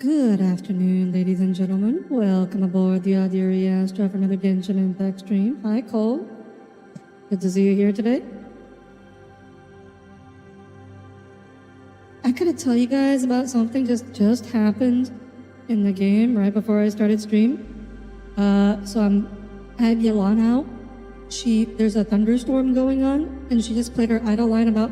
Good afternoon, ladies and gentlemen. Welcome aboard the Audire Astra for another Genshin Impact stream. Hi, Cole. Good to see you here today. I gotta tell you guys about something just happened in the game right before I started stream. I had Yelan out. There's a thunderstorm going on, and she just played her idle line about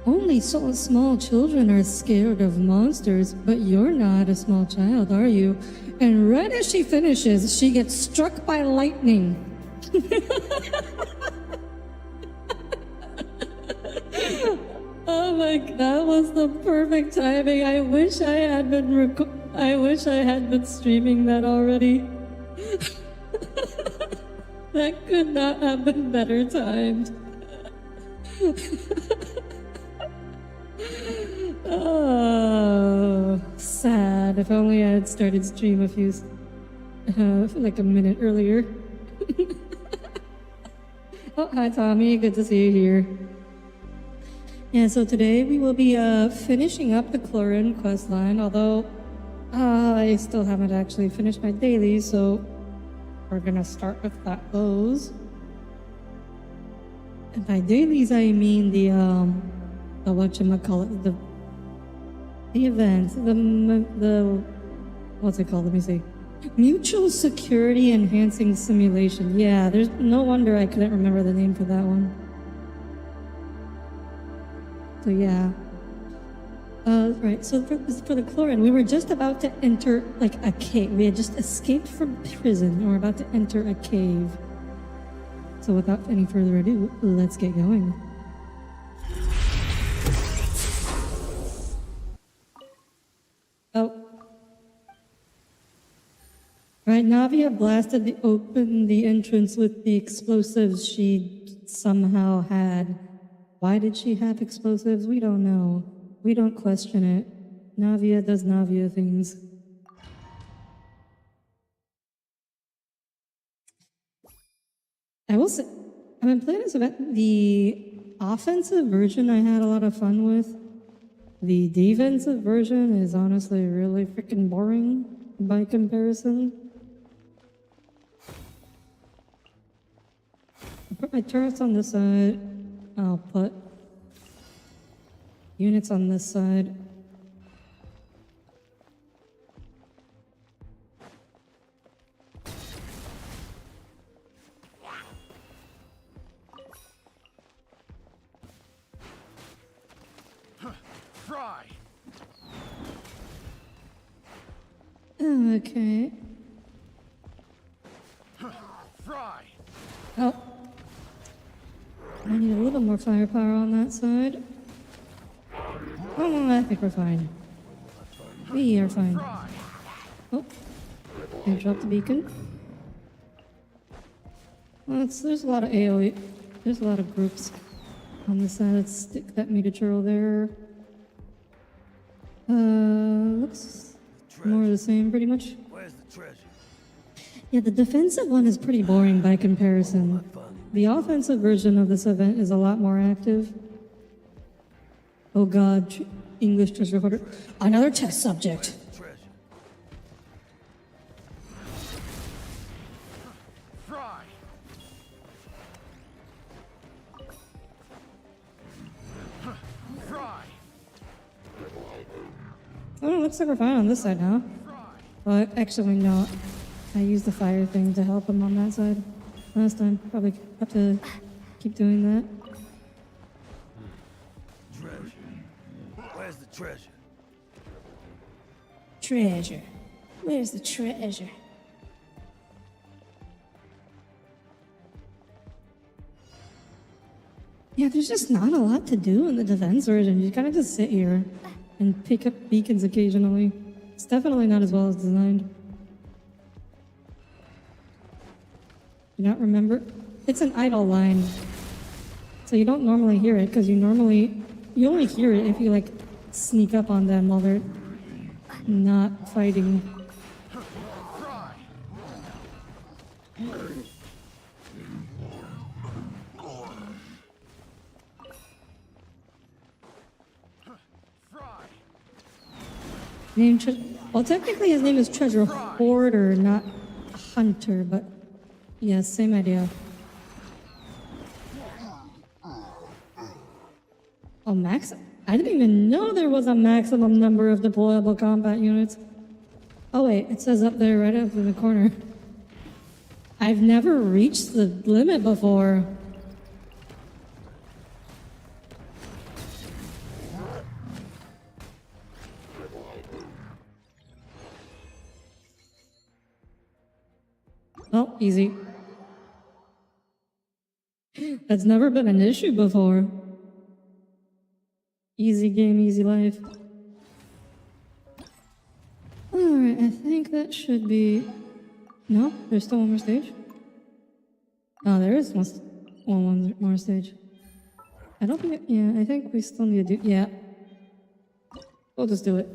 only so small children are scared of monsters, but you're not a small child, are you? And right as she finishes, she gets struck by lightning. Oh my god, that was the perfect timing. I wish I had been streaming that already. That could not have been better timed. Oh, sad. If only I had started stream like a minute earlier. Oh, hi Tommy, good to see you here. Yeah, so today we will be finishing up the Chlorine questline, although I still haven't actually finished my dailies, so we're gonna start with those. And by dailies I mean the whatchamacallit, the event, the what's it called? Let me see. Mutual Security Enhancing Simulation. Yeah, there's no wonder I couldn't remember the name for that one. So yeah. Right, so for the Chlorine, we were just about to enter like a cave. We had just escaped from prison and we're about to enter a cave. So without any further ado, let's get going. Oh. Right, Navia blasted open the entrance with the explosives she somehow had. Why did she have explosives? We don't know. We don't question it. Navia does Navia things. I will say, I've been playing this event. The offensive version I had a lot of fun with. The defensive version is honestly really freaking boring by comparison. I'll put my turrets on this side. I'll put units on this side. Okay. Oh. I need a little more firepower on that side. Oh, I think we're fine. We are fine. Oh. I dropped the beacon. Well, there's a lot of AoE. There's a lot of groups on the side. Let's stick that meter churl there. Looks more of the same, pretty much. Where's the treasure? Yeah, the defensive one is pretty boring by comparison. The offensive version of this event is a lot more active. Oh god, English treasure hoarder. Another test subject. Oh, looks like we're fine on this side now. Well, actually not. I used the fire thing to help him on that side last time. Probably have to keep doing that. Treasure. Where's the treasure? Treasure. Where's the treasure? Yeah, there's just not a lot to do in the defense version. You kind of just sit here and pick up beacons occasionally. It's definitely not as well as designed. You not remember? It's an idle line. So you don't normally hear it, because you only hear it if you like sneak up on them while they're not fighting. Well, technically his name is Treasure Hoarder, not Hunter, but yes, same idea. Oh, max? I didn't even know there was a maximum number of deployable combat units. Oh wait, it says up there, right up in the corner. I've never reached the limit before. Oh, easy. That's never been an issue before. Easy game, easy life. Alright, I think that should be... No, there's still one more stage. Oh, there is one more stage. I don't think... Yeah, I think we still need to do... Yeah. We'll just do it.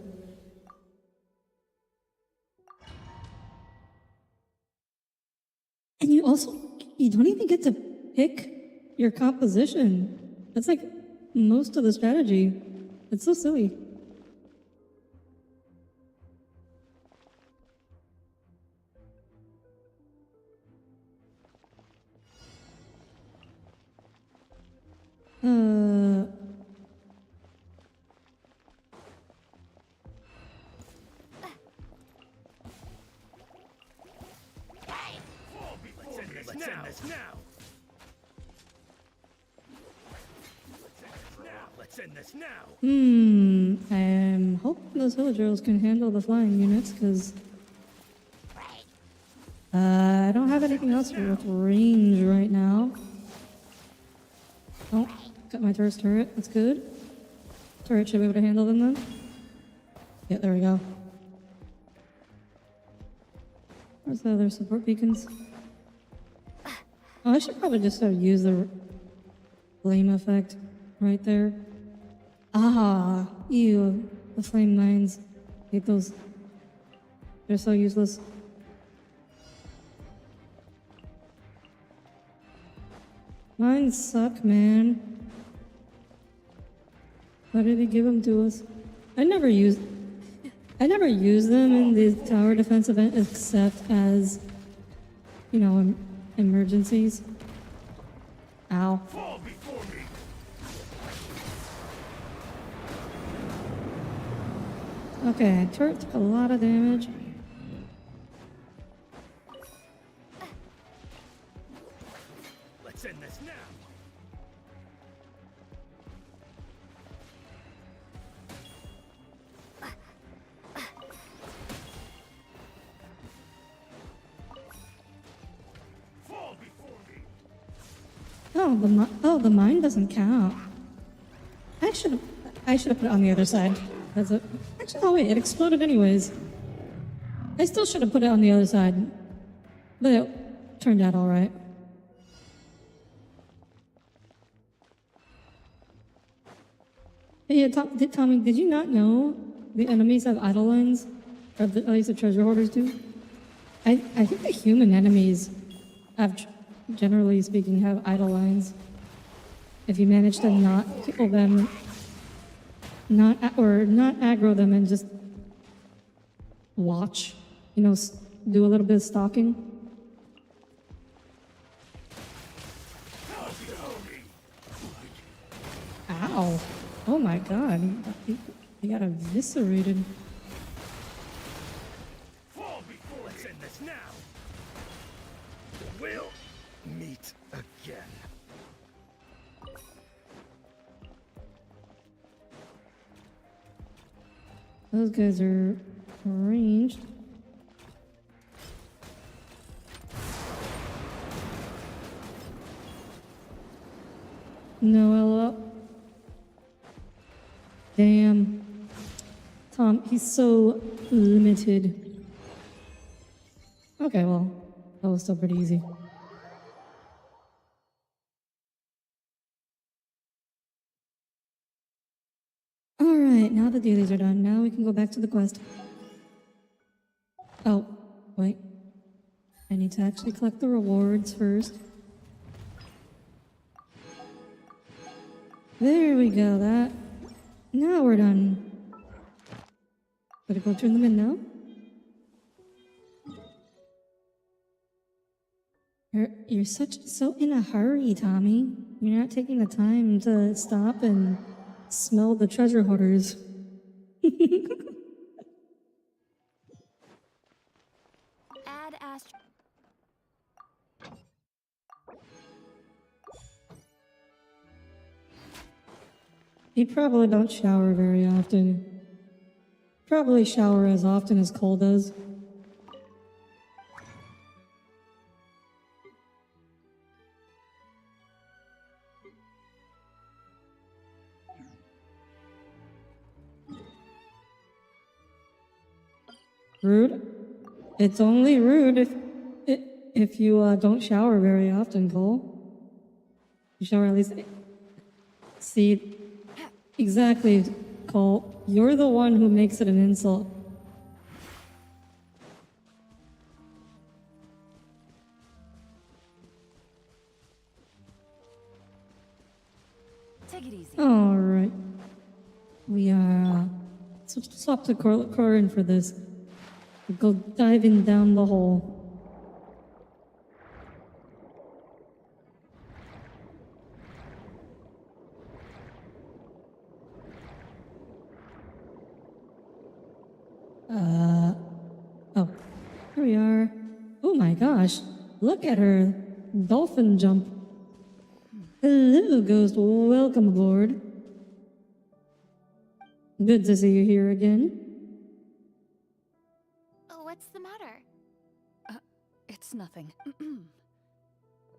And you don't even get to pick your composition. That's like most of the strategy. It's so silly. Let's end this now. Let's end this now. I'm hoping those villagers can handle the flying units, because I don't have anything else with range right now. Oh, got my first turret. That's good. Turret should be able to handle them then. Yeah, there we go. Where's the other support beacons? Oh, I should probably just have used the flame effect right there. Ah, ew. The flame mines. Hate those. They're so useless. Mines suck, man. Why did he give them to us? I never use them in the tower defense event except as, you know, emergencies. Ow. Fall before me. Okay, turret took a lot of damage. Let's end this now. Fall before me. Oh, the mine doesn't count. I should have put it on the other side. That's it. Actually, oh wait, it exploded anyways. I still should have put it on the other side, but it turned out all right. Hey, Tommy, did you not know the enemies have idle lines? Or at least the treasure hoarders do? I think the human enemies have, generally speaking, have idle lines. If you manage to not kill them, not aggro them and just watch, you know, do a little bit of stalking. Ow. Oh my god, he got eviscerated. Fall before. Let's end this now. We'll meet again. Those guys are ranged. No, LOL. Damn. Tom, he's so limited. Okay, well, that was still pretty easy. Alright, now the dailies are done. Now we can go back to the quest. Oh, wait. I need to actually collect the rewards first. There we go, that. Now we're done Gotta go turn them in now. You're so in a hurry, Tommy. You're not taking the time to stop and smell the treasure hoarders. Add Astra. You probably don't shower very often. Probably shower as often as Cole does. Rude? It's only rude if you don't shower very often, Cole. You shower at least. See, exactly, Cole. You're the one who makes it an insult. Take it easy. All right. We are. So swap to Corin for this. We go diving down the hole. Oh, here we are. Oh my gosh, look at her dolphin jump. Hello, Ghost. Welcome aboard. Good to see you here again. What's the matter? It's nothing.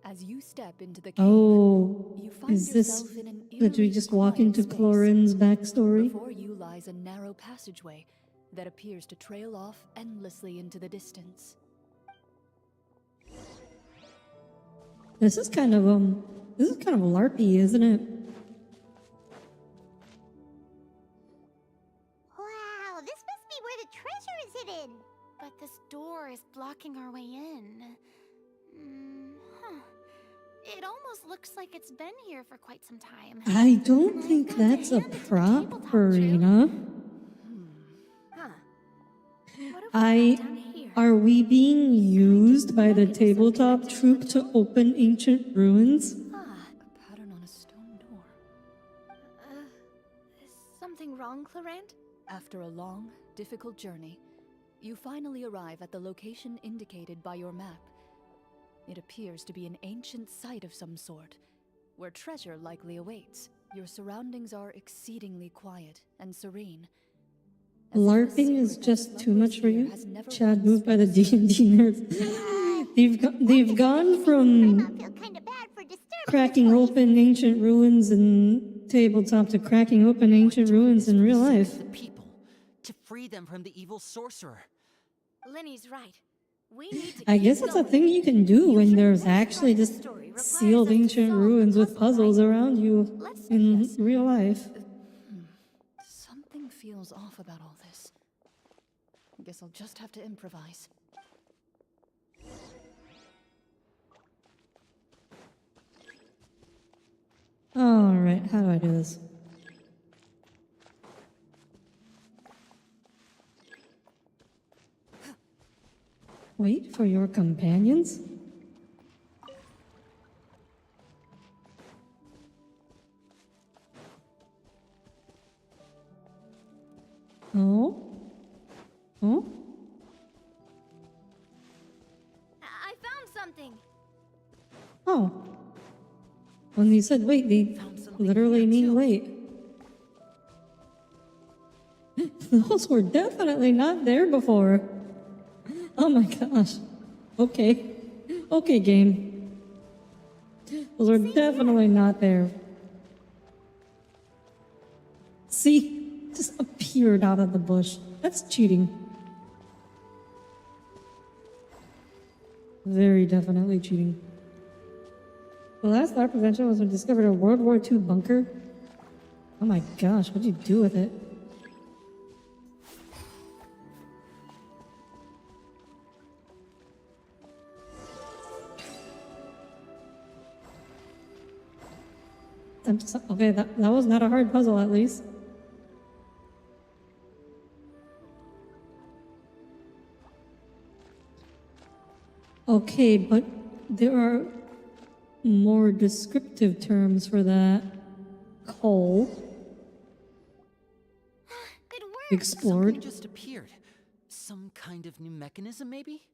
As you step into the cave, Oh, you find is this yourself in an that we eerily just walk quiet into space. Clorin's backstory? Before you lies a narrow passageway that appears to trail off endlessly into the distance. This is kind of LARPy, isn't it? Wow, this must be where the treasure is hidden. But this door is blocking our way in. It almost looks like it's been here for quite some time. I don't think that's a prop, Farina. What have we got down here? Are we being used by the tabletop troupe to open ancient ruins? A pattern on a stone door. Is something wrong, Clarant? After a long, difficult journey, you finally arrive at the location indicated by your map. It appears to be an ancient site of some sort, where treasure likely awaits. Your surroundings are exceedingly quiet and serene. LARPing is just too much for you? Chad, moved by the D&D nerds. They've gone from I feel kind of bad for disturbing cracking the toys. open ancient ruins in tabletop to cracking open ancient ruins in real life. The people to free them from the evil sorcerer. Lenny's right. We need to I keep guess it's a going. thing you can do when there's Usually, actually this just part of the story requires sealed us to ancient solve ruins the with puzzle, puzzles right? around you Let's do in this. real life. Something feels off about all this. I guess I'll just have to improvise. Alright, how do I do this? Wait for your companions? Oh? Oh? I found something. Oh. When you said wait, they literally mean wait. Those were definitely not there before. Oh my gosh. Okay. Okay, game. Those are definitely not there. See? Just appeared out of the bush. That's cheating. Very definitely cheating. The last fire prevention was when discovered a World War II bunker. Oh my gosh, what'd you do with it? Okay, that was not a hard puzzle at least. Okay, but there are more descriptive terms for that. Coal. Good work. Explored. Something just appeared. Some kind of new mechanism, maybe?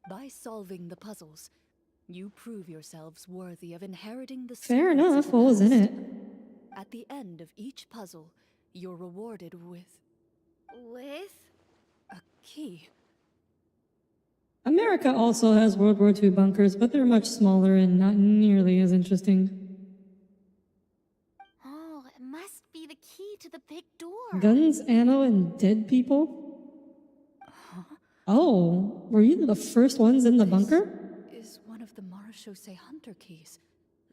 By solving the puzzles, you prove yourselves worthy of inheriting the Fair secrets of enough. the What was in past. it? At the end of each puzzle, you're rewarded with With? a key. America also has World War II bunkers, but they're much smaller and not nearly as interesting. Oh, it must be the key to the big door. Guns, ammo, and dead people? Oh, were you the first ones in the bunker? Is one of the Marechaussee Hunter keys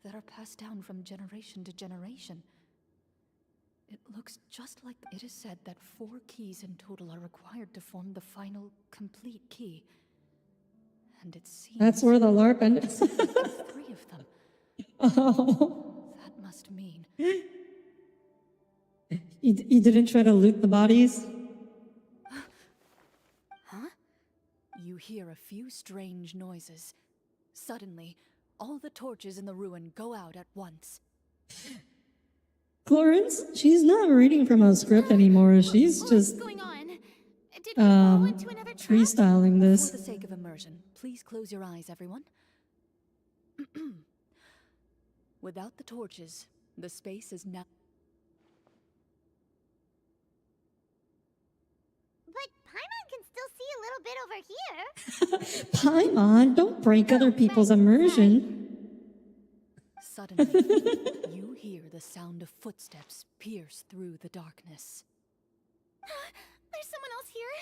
that are passed down from generation to generation. It looks just like it is said that 4 keys in total are required to form the final, complete key. And it seems That's where the LARP ended. 3 of them. Oh. That must mean You didn't try to loot the bodies? you hear a few strange noises. Suddenly, all the torches in the ruin go out at once. Clarence, she's not reading from a script anymore. She's What's just going on? Did we fall into another trap? freestyling For this. the sake of immersion, please close your eyes, everyone. Without the torches, the space is now. But Paimon can still see a little bit over here. Paimon, don't break other people's immersion. Suddenly, you hear the sound of footsteps pierce through the darkness. There's someone else here.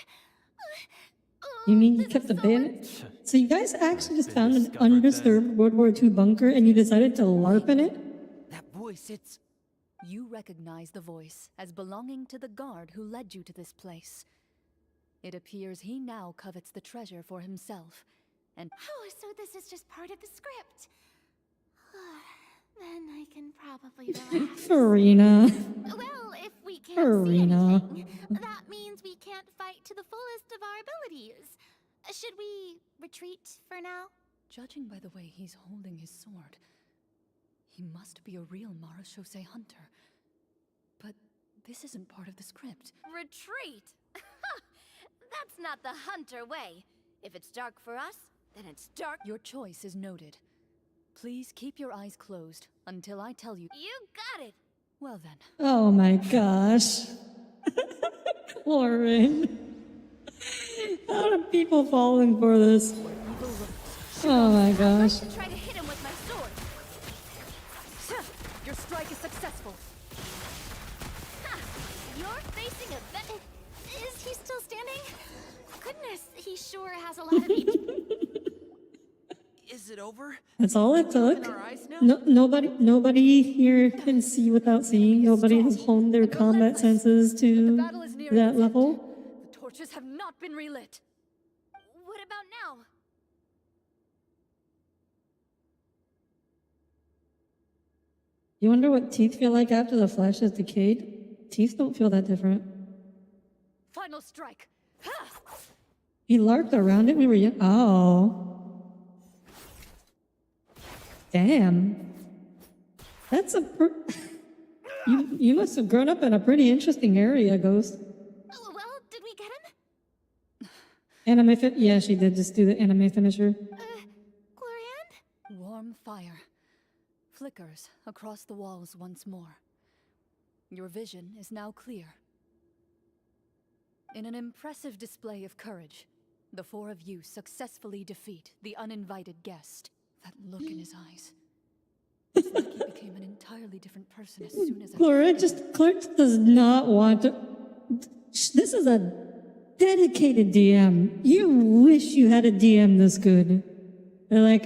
You mean you This kept is the so bandit? So you guys actually just found an undisturbed World War II bunker and you decided to LARP in it? That voice, it's... You recognize the voice as belonging to the guard who led you to this place. It appears he now covets the treasure for himself, and Oh, so this is just part of the script. Then I can probably relax. Farina. Well, if we can't Arena. see anything, that means we can't fight to the fullest of our abilities. Should we retreat for now? judging by the way he's holding his sword, he must be a real Marechaussee Hunter. But this isn't part of the script. Retreat? That's not the hunter way. If it's dark for us, then it's dark. Your choice is noted. Please keep your eyes closed until I tell you. You got it. Well then, Oh my gosh. Lauren. How are people falling for this? Oh my gosh. To try to hit him with my sword. your strike is successful. Ha! You're facing a Is he still standing? Goodness, he sure has a lot of HP. Is it over? That's all it took. Open our eyes now? No, nobody here can see without seeing. Nobody has honed their combat senses The to battle is near that its level. end. The torches have not been relit. What about now? You wonder what teeth feel like after the flesh has decayed? Teeth don't feel that different. Final strike. Ha! He larped around it. We were young. Oh. Damn. That's a. You must have grown up in a pretty interesting area, Ghost. Oh, well, did we get him? Anime yeah, she did just do the anime finisher. Glorian? Warm fire flickers across the walls once more. Your vision is now clear. In an impressive display of courage, the 4 of you successfully defeat the uninvited guest. That look in his eyes. It's like he became an entirely different person as soon as Clarence does not want to. This is a dedicated DM. You wish you had a DM this good. They're like,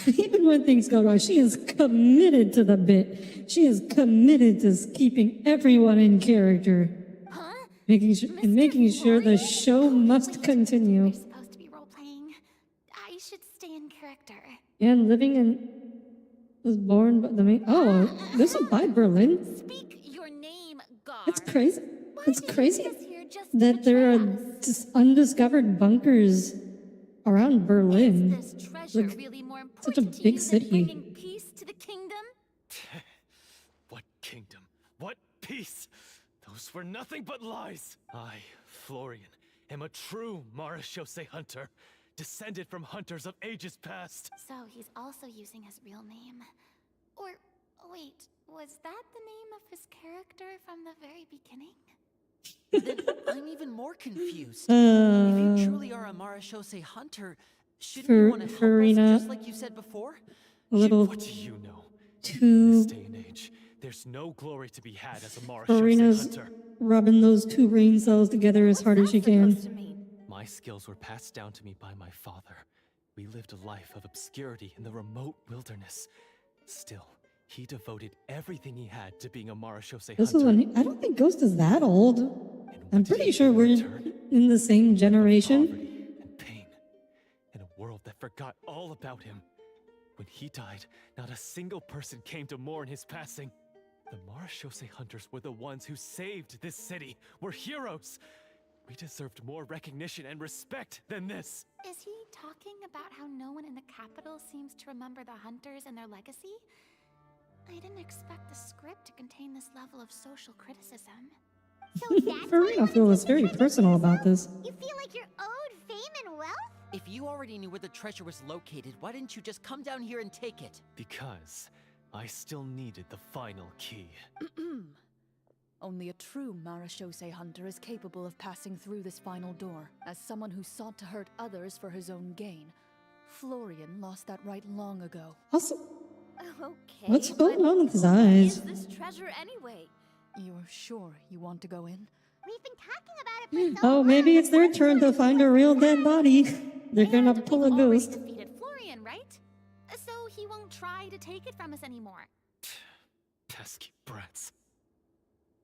even when things go wrong, she is committed to the bit. She is committed to keeping everyone in character. Huh? Making sure the show must continue. We're supposed to be role-playing. I should stay in character. And living in was born by the main. Oh, this is by Berlin. Speak your name, God. That's crazy. It's crazy Here just to that there are betray us. just undiscovered bunkers around Berlin. Is this treasure Like, really more such a important to big you city. than bringing peace to the kingdom? What kingdom? What peace? Those were nothing but lies. I, Florian, am a true Marechaussee hunter, descended from hunters of ages past. So he's also using his real name. Or, wait, was that the name of his character from the very beginning? Then I'm even more confused. If you truly are a Marechaussee hunter, shouldn't you want to help Farina, us just like you said before? a little What do you know? In too. this day and age, there's no glory to be had as a Marechaussee Farina's hunter. rubbing those two brain cells together as hard as she can. Supposed to mean? My skills were passed down to me by my father. We lived a life of obscurity in the remote wilderness. Still, he devoted everything he had to being a Marechaussee This hunter. is when I don't think Ghost is that old. And what I'm did pretty he sure do in we're return? in the same generation. Poverty and pain. In a world that forgot all about him. When he died, not a single person came to mourn his passing. The Marechaussee hunters were the ones who saved this city. We're heroes. We deserved more recognition and respect than this. Is he talking about how no one in the capital seems to remember the hunters and their legacy? I didn't expect the script to contain this level of social criticism. So that's why you Farina wanna feels take very the treasure personal yourself? about this. You feel like you're owed fame and wealth? If you already knew where the treasure was located, why didn't you just come down here and take it? Because I still needed the final key. Only a true Marechaussee hunter is capable of passing through this final door. As someone who sought to hurt others for his own gain, Florian lost that right long ago. Also, Okay. what's but going on with his what eyes? is this treasure anyway? You're sure you want to go in? We've been talking about it for so Oh, long. maybe it's their turn to find a real dead body. They're gonna And pull a we've already ghost. defeated Florian, right? So he won't try to take it from us anymore. Pesky brats.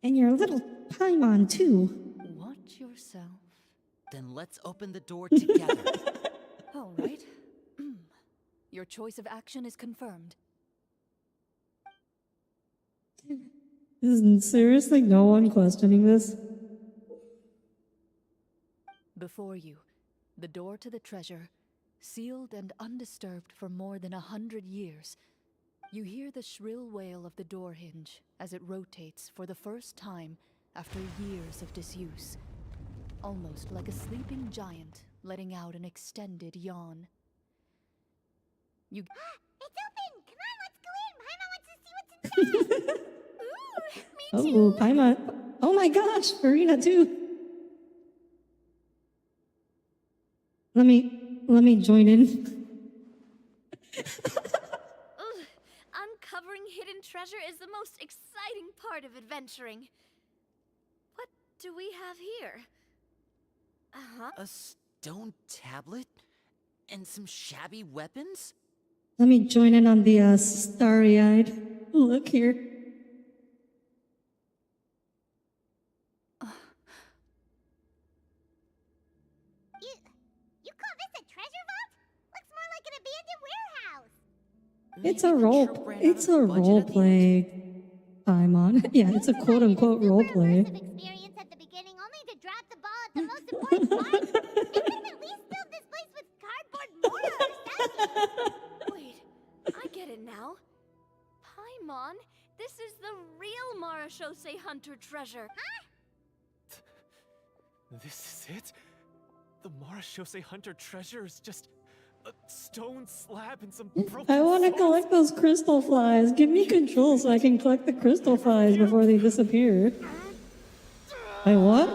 And your little Paimon, too. Watch yourself. Then let's open the door together. All right. Your choice of action is confirmed. Is seriously no one questioning this? Before you, the door to the treasure, sealed and undisturbed for more than 100 years. You hear the shrill wail of the door hinge as it rotates for the first time after years of disuse. Almost like a sleeping giant letting out an extended yawn. You It's open! Come on, let's go in! Paimon wants to see what's inside! Oh, Paimon. Oh my gosh, Farina, too. Let me join in. Ugh, uncovering hidden treasure is the most exciting part of adventuring. What do we have here? Uh-huh. A stone tablet? And some shabby weapons? Let me join in on the starry-eyed look here. You call this a treasure vault? Looks more like an abandoned warehouse. It's a Maybe the role. trip ran out It's of a budget role at the end? play. Paimon. Yeah, it's a quote-unquote role play. Super immersive experience at the beginning, only to drop the ball at the most important part. They could have at least filled this place with cardboard mortar or something. Wait, I get it now. Paimon, this is the real Marechaussee hunter treasure. This is it? The Marechaussee hunter treasure is just a stone slab and some broken I want to souls? collect those crystal flies. Give me control so I can collect the crystal flies before they disappear. Wait, what?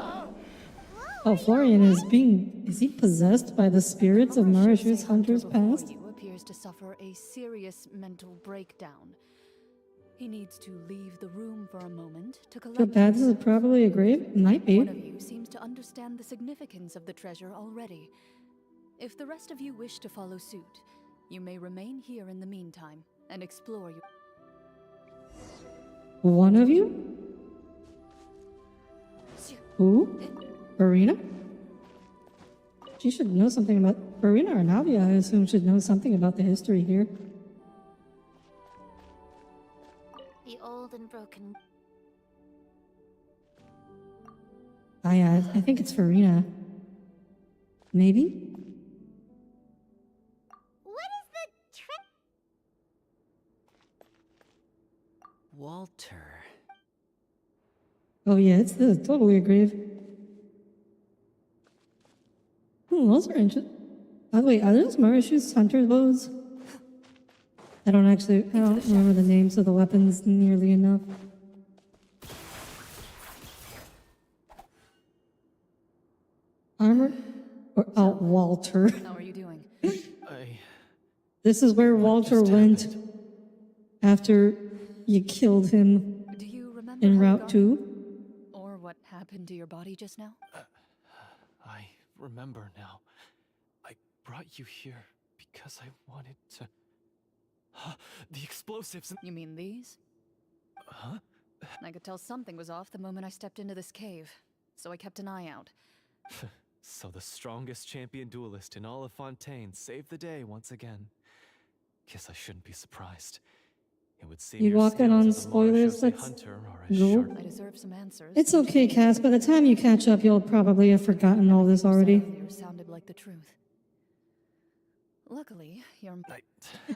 Oh, Florian is he possessed by the spirits of Marechaussee hunters before past? you appears to suffer a serious mental breakdown. He needs to leave the room for a moment to The collect path is himself. probably a grave? Might be. One of you seems to understand the significance of the treasure already. If the rest of you wish to follow suit, you may remain here in the meantime and explore your... One of you? Who? Farina? She should know something about... Farina or Navia, I assume, should know something about the history here. The old and broken. I think it's Farina. Maybe? Oh yeah, it's totally a grave. Those are interesting. By the way, are those Marishu's hunter bows? I don't remember the names of the weapons nearly enough. Armor? Or, oh, Walter. How are you doing? This is where Walter just went happened? after you killed him Do you remember in how you Route got 2. Or what happened to your body just now? I remember now. I brought you here because I wanted to. The explosives. You mean these? Huh? I could tell something was off the moment I stepped into this cave, so I kept an eye out. So the strongest champion duelist in all of Fontaine saved the day once again. Guess I shouldn't be surprised. It would seem You your walking on skills as a spoilers? Marashose Let's hunter are as go. sharp. I deserve some answers. It's okay, Cass. By the time you catch up, you'll probably have forgotten all this already. Earlier sounded like the truth. Luckily, your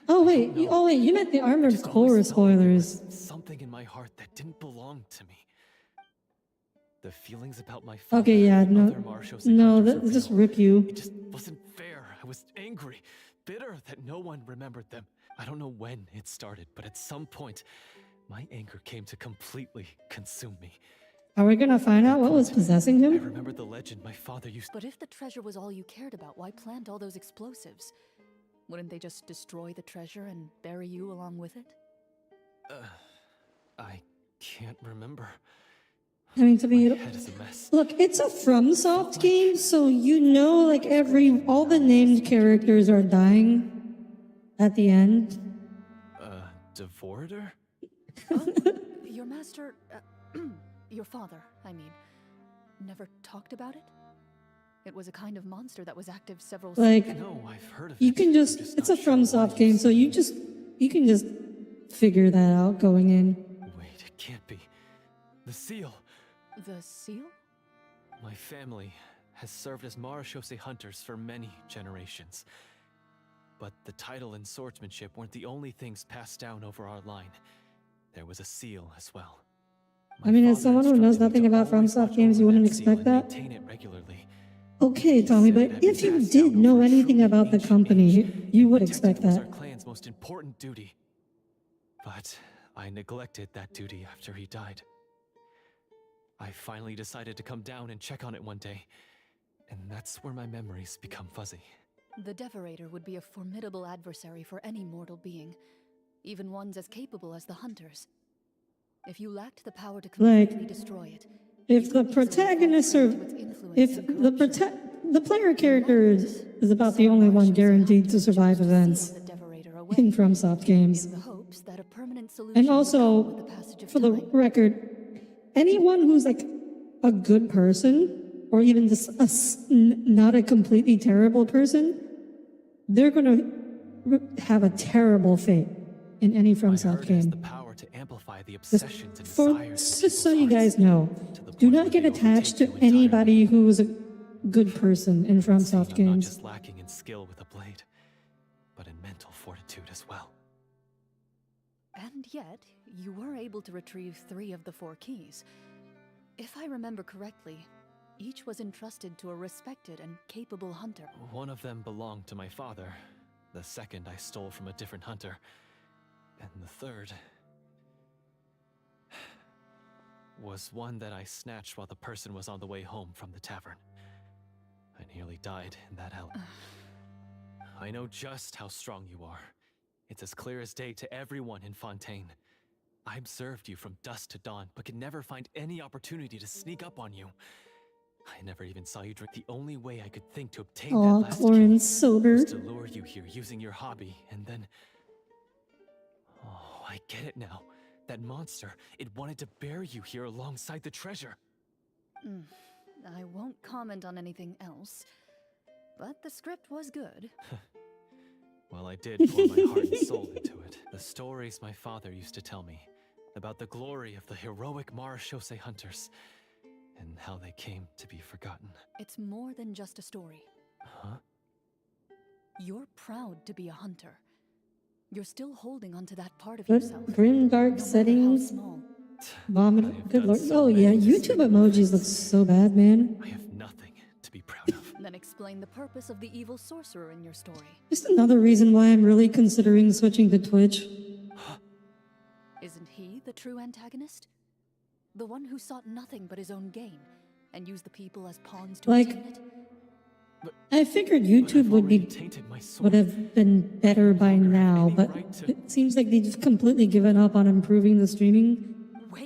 Oh wait, you meant the Armored Just always Core felt like there was spoilers. something in my heart that didn't belong to me. The feelings about my father Okay, yeah, and no, other Marashose no, hunters that were just real. rip you. It just wasn't fair. I was angry, bitter that no one remembered them. I don't know when it started, but at some point, my anger came to completely consume me. Are we gonna find out what was possessing I him? remembered the legend my father used. But if the treasure was all you cared about, why plant all those explosives? Wouldn't they just destroy the treasure and bury you along with it? I can't remember. I mean, to My be head is a mess. look, it's a FromSoft game, so you know, like all the named characters are dying at the end. Devorder? Your master, your father, I mean, never talked about it? It was a kind of monster that was active several Like, No, I've heard of you it. can I'm just, it's a not sure why FromSoft game, so you can just figure that out going in. Wait, it can't be. The seal. The seal? My family has served as Marashose hunters for many generations. But the title and swordsmanship weren't the only things passed down over our line. There was a seal as well. I mean, as father someone who knows instructed me nothing to about always FromSoft watch games, you over wouldn't seal expect and that. maintain it regularly. Okay, Tommy, Said but it had been if you passed did down know over a anything truly about the ancient company, age, you and would protecting expect was that. our clan's most important duty. But I neglected that duty after he died. I finally decided to come down and check on it one day, and that's where my memories become fuzzy. The Devorator would be a formidable adversary for any mortal being, even ones as capable as the Hunters. If you lacked the power to completely destroy it, If you the could easily fall protagonists prey are, to its influence if and the corruption. the player character is about the Some only one Marshals guaranteed to hunters survive chose to events seal the Devorator away, in FromSoft games. in the hopes that a permanent solution And would also, come with the passage of for the time. record, anyone who's like a good person, or even just not a completely terrible person, they're gonna have a terrible fate in any I FromSoft heard it has the game. power to amplify the Just, obsessions and for, desires in just so people's you guys hearts, know, to the do point not where get they attached to overtake you anybody entirely. who is a good person in Seeing FromSoft I'm not games. just lacking in skill with a blade, but in mental fortitude as well. And yet, you were able to retrieve 3 of the 4 keys. If I remember correctly, each was entrusted to a respected and capable hunter. One of them belonged to my father. The second I stole from a different hunter. And the third was one that I snatched while the person was on the way home from the tavern. I nearly died in that alley. I know just how strong you are. It's as clear as day to everyone in Fontaine. I observed you from dusk to dawn, but could never find any opportunity to sneak up on you. I never even saw you drink. The only way I could think to obtain Aw, that last key Clorin's sober. was to lure you here using your hobby, and then... Oh, I get it now. That monster, it wanted to bury you here alongside the treasure. I won't comment on anything else, but the script was good. Well, I did pour my heart and soul into it. The stories my father used to tell me about the glory of the heroic Marashose hunters and how they came to be forgotten. It's more than just a story. Huh? You're proud to be a hunter. You're still holding onto that part of But yourself. grim, dark no matter how settings. small. Vomit. Good lord. Oh yeah, YouTube emojis look so bad, man. I have nothing to be proud of. Then explain the purpose of the evil sorcerer in your story. Just another reason why I'm really considering switching to Twitch. Isn't he the true antagonist? The one who sought nothing but his own gain and used the people as pawns to Like, attain it? I figured YouTube would have been better by now, but it seems like they've just completely given up on improving the streaming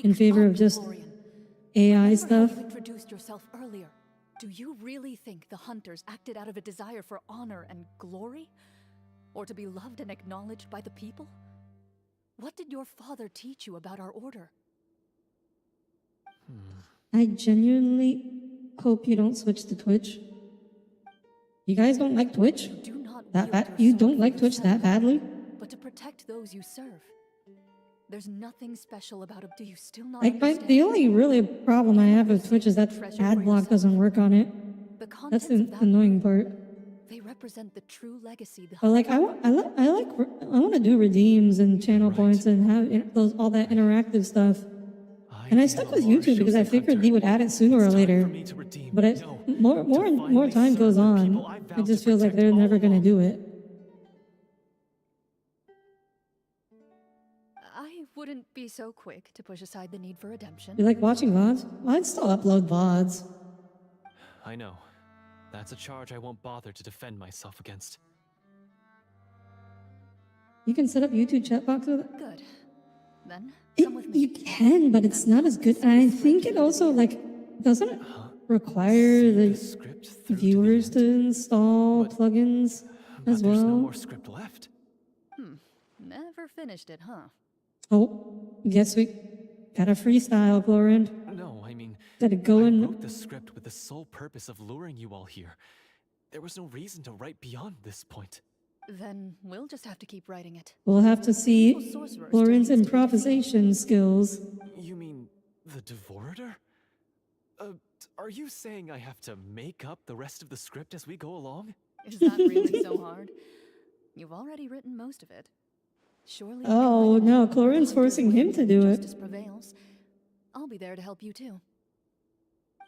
in favor of just AI stuff. You introduced yourself earlier. Do you really think the hunters acted out of a desire for honor and glory? Or to be loved and acknowledged by the people? What did your father teach you about our order? I genuinely hope you don't switch to Twitch. You guys don't like Twitch? Do not That wield bad? your You sword don't for like Twitch that yourself, badly? but to protect those you serve. There's nothing special about it. Do you still not Like, understand? the only really problem I have with Twitch is that ad block doesn't work on it. The That's contents the of that annoying part. they represent the true legacy the But like, I want to do redeems and channel points and have all that interactive stuff. And I stuck with YouTube because I figured they would add it sooner or later. But more time goes on, it just feels like they're never gonna do it. I wouldn't be so quick to push aside the need for redemption. You like watching VODs? Well, I'd still upload VODs. I know. That's a charge I won't bother to defend myself against. You can set up YouTube chat box with it. Good. Then come with me. You can, but it's not as good. And I think it also doesn't require the Script through to the viewers end? to install plugins But as there's no well. more script left. Never finished it, huh? Oh, guess we got a freestyle, Glorand. No, I mean, Gotta go I in. wrote the script with the sole purpose of luring you all here. There was no reason to write beyond this point. Then we'll just have to keep writing it. We'll have to see Evil sorcerer Glorian's still needs to be improvisation skills. You mean the Devorator? Are you saying I have to make up the rest of the script as we go along? Is that really so hard? You've already written most of it. Surely. you can Oh write it. no, Glorian's forcing him to do it. Justice prevails. I'll be there to help you too.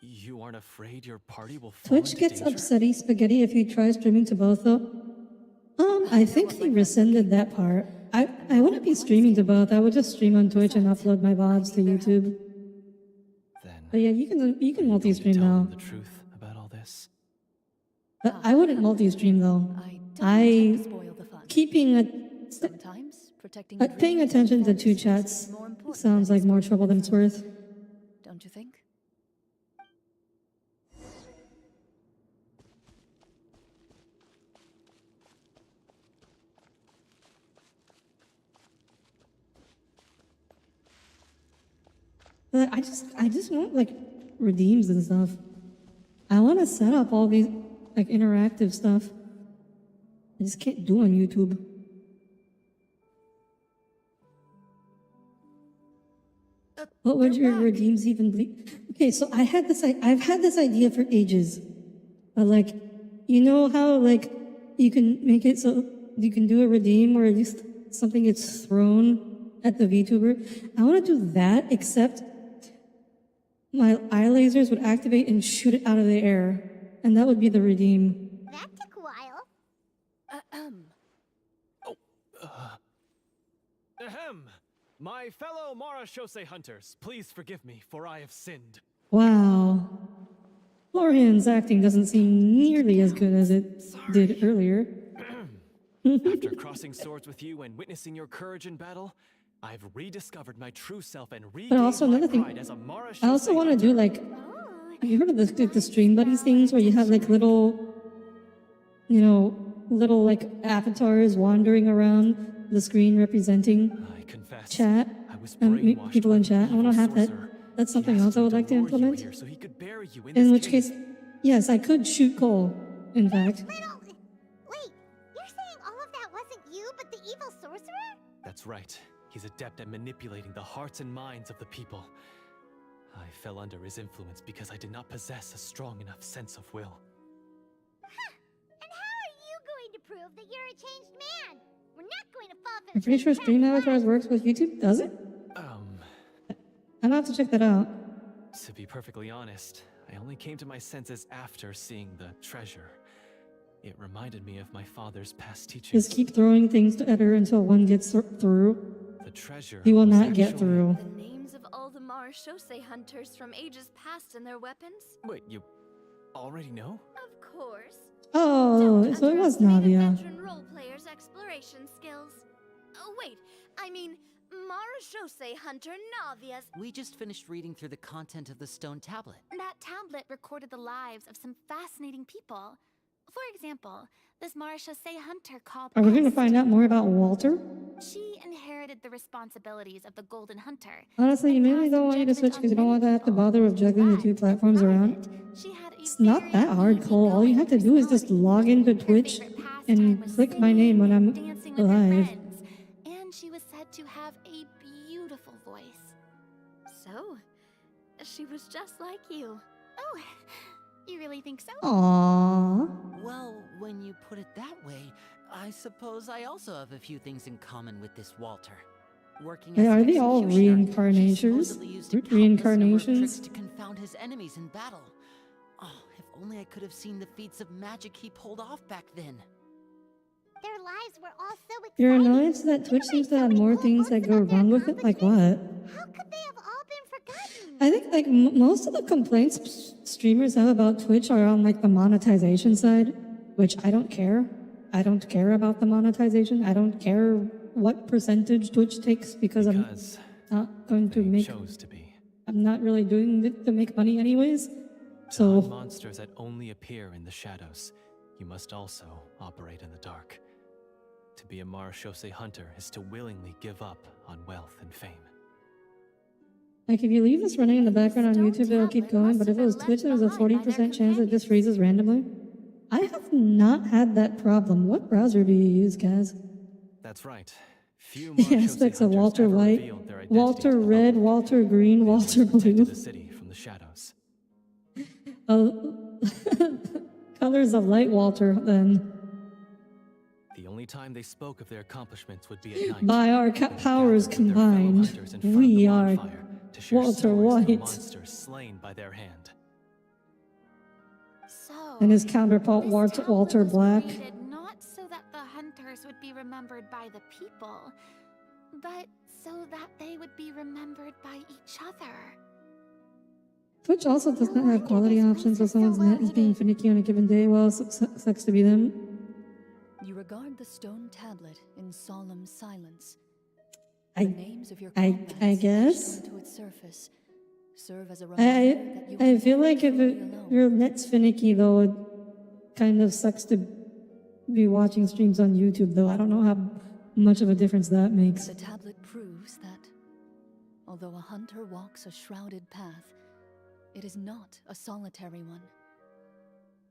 You aren't afraid your party will fall Twitch into gets danger? upsetty spaghetti if you try streaming to both though. I think they rescinded that part. I wouldn't be streaming to both. I would just stream on Twitch and upload my VODs to YouTube. Then But yeah, you can will you multi-stream tell now. them the truth about all this? But I wouldn't multi-stream though. I don't I intend to spoil the fun. keeping Sometimes protecting paying dreams attention and to two fantasies chats is more important sounds than like more trouble than it's worth. Don't you think? But I just want like redeems and stuff. I want to set up all these like interactive stuff. I just can't do on YouTube. What would your redeems even be? Okay, so I've had this idea for ages. But like, you know how like you can make it so you can do a redeem or at least something gets thrown at the VTuber? I want to do that, except my eye lasers would activate and shoot it out of the air. And that would be the redeem. That took a while. Ahem! My fellow Marashose hunters, please forgive me, for I have sinned. Wow. Florian's acting doesn't seem nearly as good as it did earlier. After crossing swords with you and witnessing your courage in battle, I've rediscovered my true self and regained also my another thing, pride as a Marashose I also want to do like, have you heard of the stream buddies things where you have like little, little like avatars wandering around the screen representing I confess, chat I was and brainwashed people by in the chat. I want to evil have that. sorcerer. That's He something asked else I me would like to lure you implement. here so he could bury you in In this which cave. case, yes, I could shoot coal, in fact. Wait, you're saying all of that wasn't you, but the evil sorcerer? That's right. He's adept at manipulating the hearts and minds of the people. I fell under his influence because I did not possess a strong enough sense of will. And how are you going to prove that you're a changed man? We're not going to fall for I'm pretty sure stream avatars works with YouTube, does it? I'll have to check that out. To be perfectly honest, I only came to my senses after seeing the treasure. It reminded me of my father's past teachings. Just keep throwing things at her until one gets through. The treasure He will was not get actually- through. The names of all the Marashose hunters from ages past and their weapons? Wait, you already know? Of course. Oh, Don't so it was underestimate a Navia. veteran role player's exploration skills. Oh wait, I mean Marashose hunter Navia's. We just finished reading through the content of the stone tablet. That tablet recorded the lives of some fascinating people. For example, this Marashose hunter called Are we going to Est. find out more about Walter? She inherited the responsibilities of the Golden Hunter. Honestly, you mainly don't want you to switch because you don't want to have to bother with juggling the two platforms around. It's not that hard, Cole. All you have to do is just log into Twitch and click my name when I'm live. And she was said to have a beautiful voice. So, she was just like you. Oh, you really think so? Aww. Well, when you put it that way, I suppose I also have a few things in common with this Walter. Working Hey, as are an they all executioner, she reincarnations? supposedly used a countless number of Reincarnations? tricks to confound his enemies in battle. Oh, if only I could have seen the feats of magic he pulled off back then. Their lives were all so exciting. Your annoyance that Twitch seems to have more things that go wrong with it? Like what? How could they have all been forgotten? I think like most of the complaints streamers have about Twitch are on like the monetization side, which I don't care. I don't care about the monetization. I don't care what percentage Twitch takes because I'm not going to They make. chose to be. I'm not really doing it to make money anyways. To hunt So monsters that only appear in the shadows, you must also operate in the dark. To be a Marashose hunter is to willingly give up on wealth and fame. like if you leave this running in the background on YouTube, it'll keep going. But if it was Twitch, there's a 40% chance it just freezes randomly. I have not had that problem. What browser do you use, Kaz? That's right. Few The Marashose aspects of hunters Walter ever White, revealed their identity to Walter the Red, public. Walter Green, They Walter always protected Blue. the city from the shadows. Colors of Light Walter, then. The only time they spoke of their accomplishments would be at night. By our when they powers gathered with their fellow combined, hunters in front of we the are bonfire to share Walter stories of White. monsters slain by their hand. So, And his counterpart, this Walter, tablet Walter was Black. created not so that the hunters would be remembered by the people, but so that they would be remembered by each other. Twitch also does not No have wonder quality this options, so place is so someone's net is being well-hidden. finicky on a given day. Well, sucks to be them. You regard the stone tablet in solemn silence. I- The names of your I comrades guess. etched onto its surface serve as a reminder that you I are feel never like if truly it, alone. your net's finicky, though, it kind of sucks to be watching streams on YouTube, though. I don't know how much of a difference that makes. The tablet proves that, although a hunter walks a shrouded path, it is not a solitary one.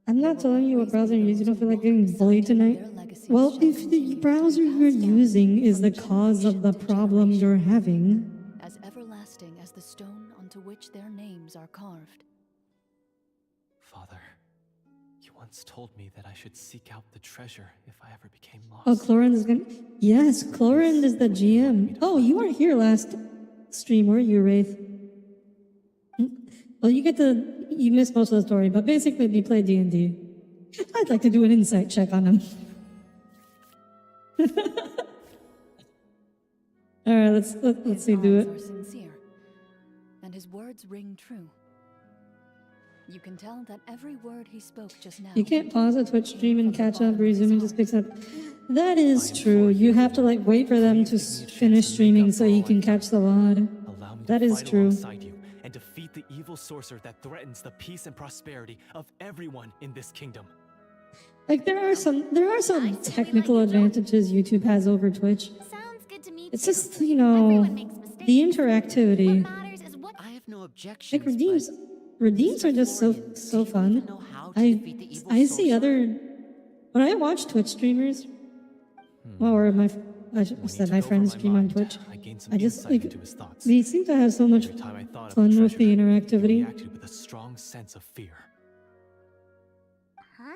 I'm not telling you what browser you use. You don't feel like getting bullied tonight. Well, if the browser you're using is the cause of the problem you're having, as everlasting as the stone onto which their names are carved. Father, you once told me that I should seek out the treasure if I ever became lost. oh, Chlorine is gonna. Yes, Chlorine is the GM. Oh, you weren't here last stream, were you, Wraith? Well, you missed most of the story, but basically we play D&D. I'd like to do an insight check on him. All right, let's His see, do eyes it. are sincere, and his words ring true. You can tell that every word he spoke just now. You can't pause a Twitch stream and catch up, resume and just picks up. That is true. You have to like wait for them to finish streaming so you can catch the VOD. Allow me That to is fight true. alongside you and defeat the evil sorcerer that threatens the peace and prosperity of everyone in this kingdom. Like there are some technical advantages YouTube has over Twitch. Sounds good to me. It's too. just, you know, Everyone makes mistakes. the interactivity. What matters is what I have no objections. Like redeems are just so fun. I see other when I watch Twitch streamers, well, or I said my friends stream on Twitch. I gained some I just insight like into his thoughts. they seem to have so much Every time I thought of fun with the treasure, he interactivity. reacted with a strong sense of fear. Huh?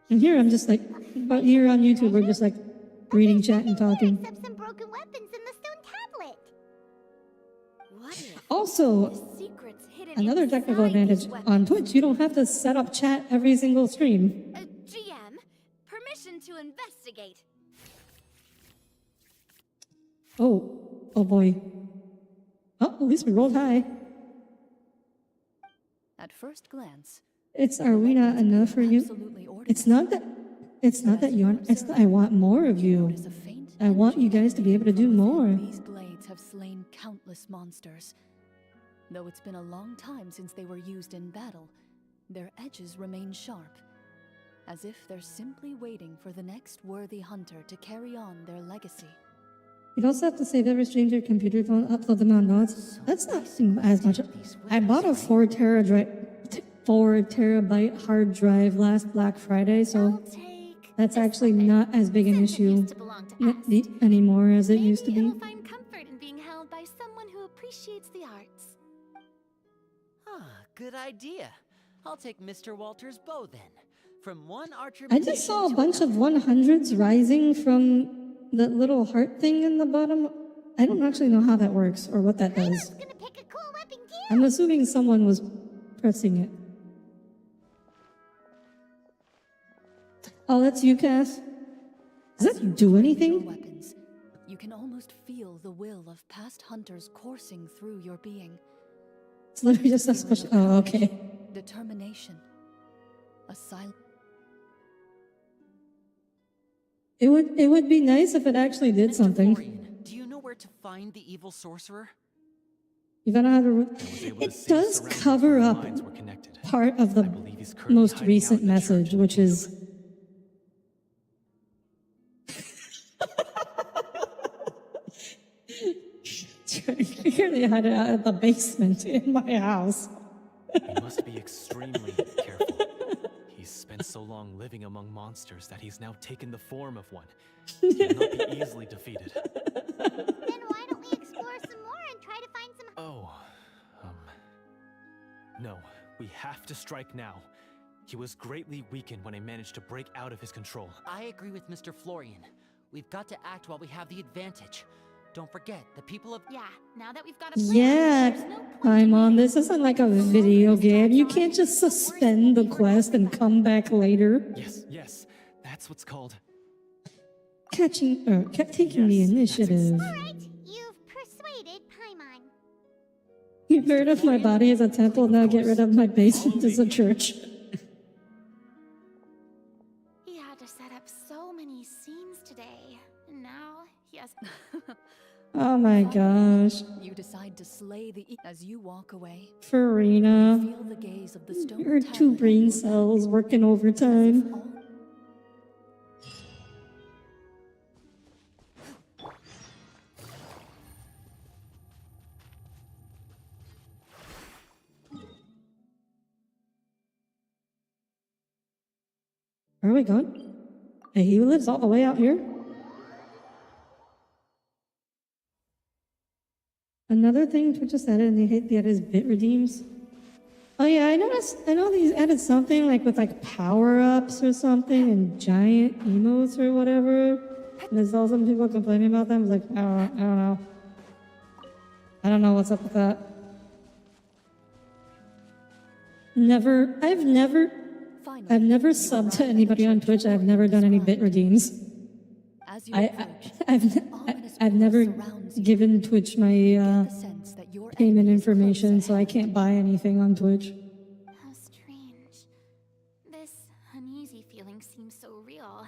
And here I'm just like, but here on YouTube we're just like reading chat and talking. Except some broken weapons in the stone tablet. What if Also, The secrets hidden another technical inside these advantage weapons. on Twitch, you don't have to set up chat every single stream. GM, permission to investigate. Oh boy. Oh, at least we rolled high. At first glance, Are we not enough for you? absolutely ordinary. It's not that you I want more of you. Notice a faint I want energy you guys to be able to do from within. more. These blades have slain countless monsters. Though it's been a long time since they were used in battle, their edges remain sharp, as if they're simply waiting for the next worthy hunter to carry on their legacy. You'd also have to save every stream to your computer phone, upload them on nodes. That's not as much. I bought a 4 terabyte hard drive last Black Friday, so I'll take that's this actually weapon. not as big an Since it issue used to belong to us. anymore as it used to Maybe be. it'll find comfort in being held by someone who appreciates the arts. Good idea. I'll take Mr. Walter's bow then. From one archer. I just saw a to bunch of another. 100s rising from that little heart thing in the bottom. I don't actually know how that works or what that I does. was gonna pick a cool weapon too. I'm assuming someone was pressing it. Oh, that's you, Cass? Does that do Your anything? weapons, you can almost feel the will of past hunters coursing through your being. It's literally just a special. Oh, okay. Determination. A silent. It would be nice if it actually did Mr. something. Florian, do you know where to find the evil sorcerer? You gotta have to. I was able to It see the does surroundings cover where the up lines were connected. part of the I believe he's currently most hiding recent out in the message, church. which is. Clearly, I had it out of the basement in my house. He must be extremely careful. He's spent so long living among monsters that he's now taken the form of one. He will not be easily defeated. Then why don't we explore some more and try to find some. Oh, no, we have to strike now. He was greatly weakened when I managed to break out of his control. I agree with Mr. Florian. We've got to act while we have the advantage. Don't forget, the people of. Yeah, now that we've got a plan, Yeah, there's no point I'm in on. waiting. This isn't like a video game. You can't just suspend the quest and come back later. Yes, that's what's called. Taking the Yes, initiative. Alright, you've persuaded Paimon. You've heard of my body as a temple, now get rid of my basement as a church. He had to set up so many scenes today, and now he has. Oh my gosh. You decide to slay the as you walk away. Farina, Feel the gaze of the stone your tablet 2 at brain your cells working overtime. all- Where are we going? Hey, he lives all the way out here? Another thing Twitch just added, and they hate the added bit redeems. Oh yeah, I know these added something like with like power-ups or something and giant emotes or whatever. And I saw some people complaining about them. I was like, I don't know. I don't know what's up with that. I've never subbed to anybody on Twitch. I've never done any bit redeems. As you I've never given Twitch my the sense that your payment enemy is close information, so I ahead. can't buy anything on Twitch. How strange. This uneasy feeling seems so real.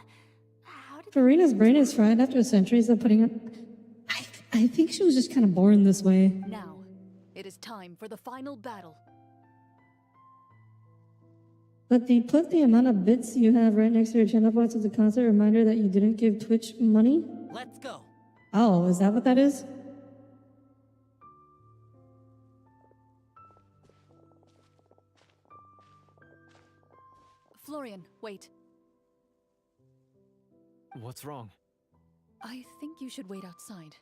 How did Farina's brain is fried after centuries of putting it. I think she was just kind of born this way. Now, it is time for the final battle. But put the amount of bits you have right next to your channel points as a constant reminder that you didn't give Twitch money. Let's go. Oh, is that what that is? Florian, wait. What's wrong? I think you should wait outside.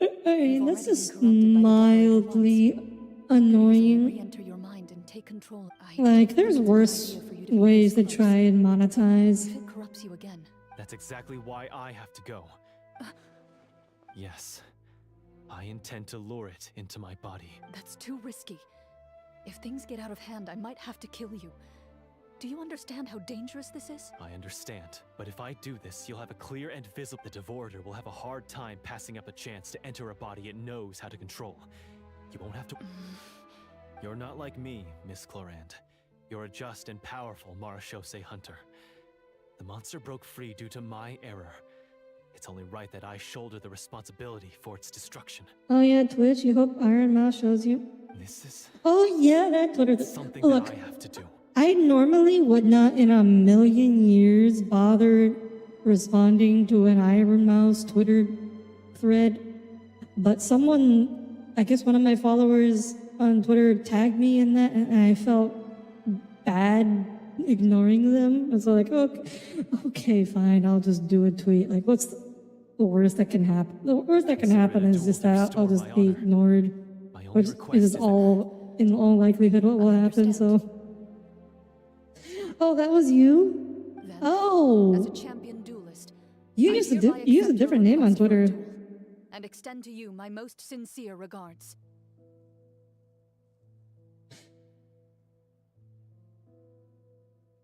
I mean, You've that's already just been corrupted by the devil once. mildly annoying. Re-enter your mind and take control. I Like, don't there's think it's a good worse idea for you to be ways to this try close. and monetize. If it corrupts you again, That's exactly why I have to go. Yes, I intend to lure it into my body. That's too risky. If things get out of hand, I might have to kill you. Do you understand how dangerous this is? I understand, but if I do this, you'll have a clear and visible. The Devorator will have a hard time passing up a chance to enter a body it knows how to control. You won't have to. You're not like me, Miss Clorand. You're a just and powerful Marashose hunter. The monster broke free due to my error. It's only right that I shoulder the responsibility for its destruction. Oh yeah, Twitch, you hope Iron Mouse shows you. This is Oh yeah, that Twitter. something Look, that I have to do. I normally would not in a million years bother responding to an Iron Mouse Twitter thread, but someone, I guess one of my followers on Twitter tagged me in that, and I felt bad ignoring them. I was like, okay, fine, I'll just do a tweet. Like, what's the worst that can happen? The worst that can happen is just that I'll just be ignored, which is all, in all likelihood, what will happen, so. Oh, that was you? Then, as Oh, a champion duelist, you I used a, hereby you used a accept your different name on request for a Twitter. duel, and extend to you my most sincere regards.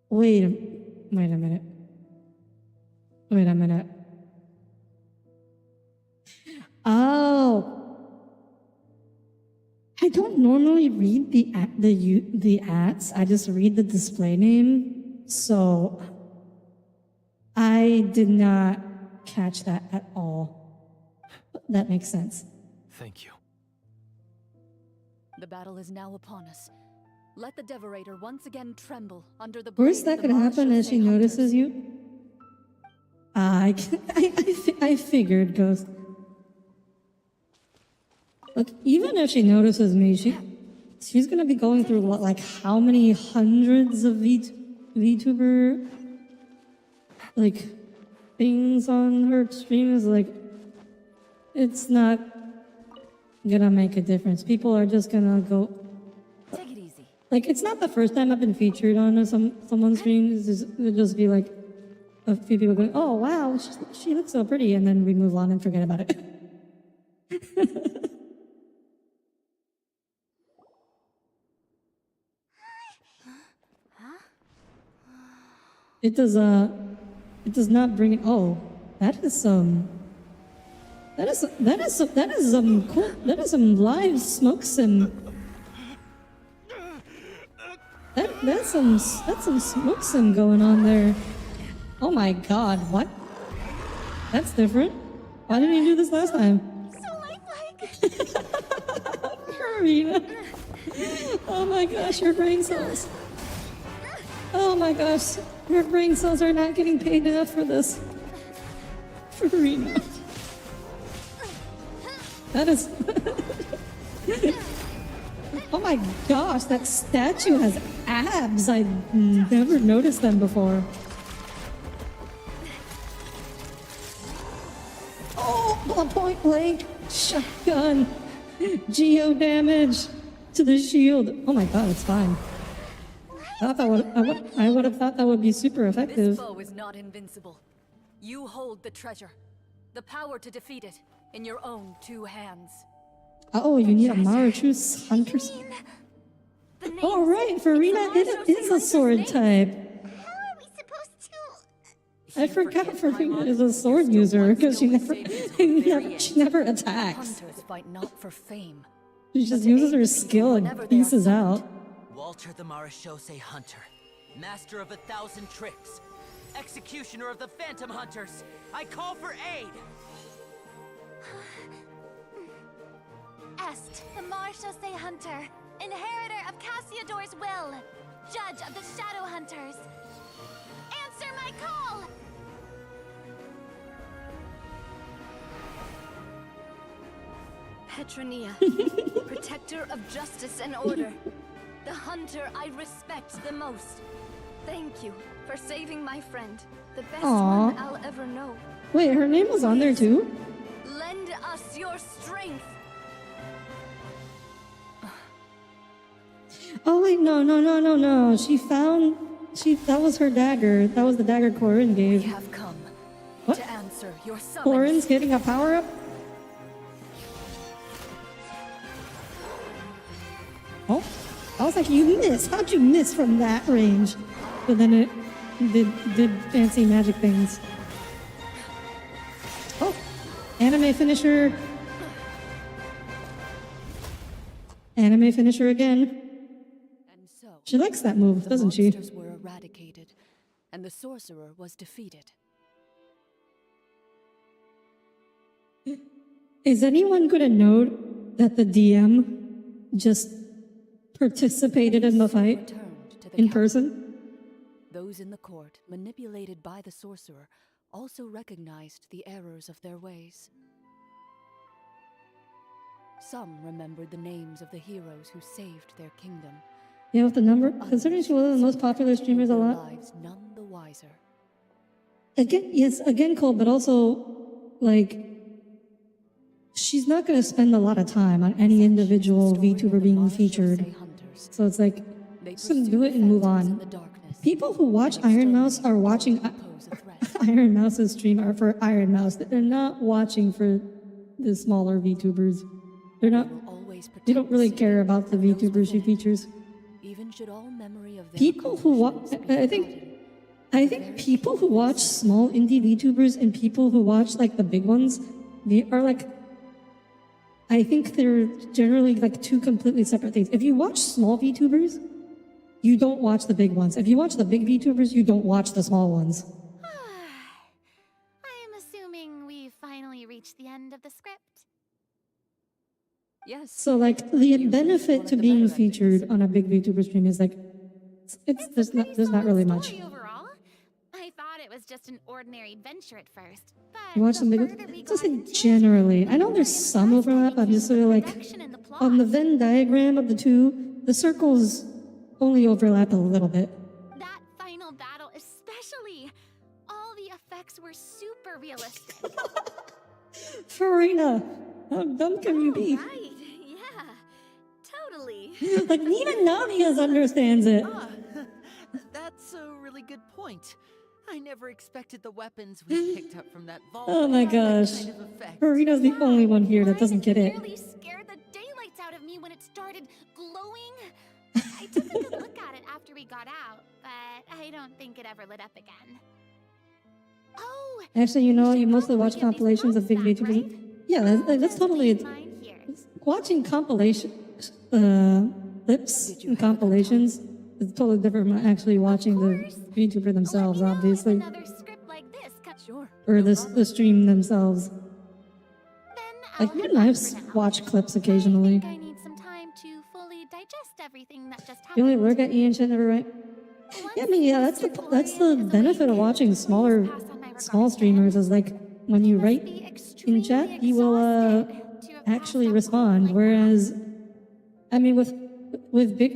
Wait a minute. Wait a minute. Oh. I don't normally read the ads. I just read the display name. So I did not catch that at all. That makes sense. Thank you. The battle is now upon us. Let the Devorator once again tremble under the Worst blade that of the could happen is Marashose she hunters. notices you. I figured, Ghost. Look, even if she notices me, she's gonna be going through what, like how many hundreds of VTuber like things on her streams? Like, it's not gonna make a difference. People are just gonna go. Take it easy. Like, it's not the first time I've been featured on someone's stream. It'll just be like a few people going, "Oh wow, she looks so pretty," and then we move on and forget about it. It does not bring it. Oh, that is some cool. That is some live smoke sim. That's some smoke sim going on there. Oh my god, what? That's different. Why didn't you do this last time? So lifelike. Karina. Oh my gosh, your brain cells. Oh my gosh, your brain cells are not getting paid enough for this. Karina. That is. Oh my gosh, that statue has abs. I never noticed them before. Oh, point blank shotgun. Geo damage to the shield. Oh my god, it's fine. I would have thought that would be super This effective. foe is not invincible. You hold the treasure, the power to defeat it, in your own two hands. Oh, you need a Marachus hunter. Oh right, Farina is a sword type. How are we supposed to... I forgot Farina is a sword user because she never attacks. Hunters fight not for fame. She just uses her skill and pieces out. Walter the Marashose Hunter, master of 1,000 tricks, executioner of the Phantom Hunters, I call for aid! Est, the Marashose Hunter, inheritor of Cassiodor's will, judge of the Shadow Hunters. Answer my call! Petronia, protector of justice and order. The hunter I respect the most. Thank you for saving my friend, the best Aw. one I'll ever know. Wait, her name was on there too? Lend us your strength. Oh wait, no. That was her dagger. That was the dagger Corin We gave. have come What? to answer your summons. Corin's getting a power up? Oh, I was like, you missed. How'd you miss from that range? But then it did fancy magic things. Oh, anime finisher. Anime finisher again. And so, She likes that move, the doesn't she? monsters were eradicated, and the sorcerer was defeated. Is anyone going to note that the DM just participated in the fight Returned to the in capital. person? Those in the court, manipulated by the sorcerer, also recognized the errors of their ways. Some remembered the names of the heroes who saved their kingdom. Yeah, with the number, considering she was one of the most popular streamers a Their lot. lives none the wiser. Again, yes, again, Cole, but also, like, she's not going to spend a lot of time on any individual VTuber being featured. So it's like, just gonna do it and move on. People who watch Iron Mouse are watching Iron Mouse's stream are for Iron Mouse. They're not watching for the smaller VTubers. They're not. They don't really care about the VTubers she features. Even should all memory of their People who watch, I think people who watch small indie VTubers and people who watch like the big ones, they are like. I think they're generally like two completely separate things. If you watch small VTubers, you don't watch the big ones. If you watch the big VTubers, you don't watch the small ones. I am assuming we've finally reached the end of the script. Yes. So like the benefit to being featured on a big VTuber stream is like there's not really much. Story overall. I thought it was just an ordinary adventure at first, but You watch the some big further ones. we Just got like into it, generally, I know there's some overlap. I'm just sort of like production and the plot. on the Venn diagram of the two, the circles only overlap a little bit. That final battle especially. All the effects were super realistic. Farina, how dumb can you be? Right, yeah. Totally. Like even Namias understands it. That's a really good point. I never expected the weapons we picked up from that vault. Oh my to have that gosh. kind of effect. Farina's the only one here that Mine doesn't get it. nearly scared the daylights out of me when it started glowing. I took a good look at it after we got out, but I don't think it ever lit up again. Oh, Actually, you know, should you mostly probably watch give these compilations of big clothes back, VTubers. right? Yeah, that's totally it. Mine here. Watching compilation clips and compilations is totally different from actually watching the VTuber themselves, Let me know if obviously, another script like this Sure. or the stream themselves. Then I'll Like head even I've back for now. watched clips I occasionally. think I need some time to fully digest everything that just happened. You only look at Ian shit never right. Yeah, I mean, yeah, that's the benefit of watching small streamers is like when you write in chat, he will actually respond. Whereas, I mean, with big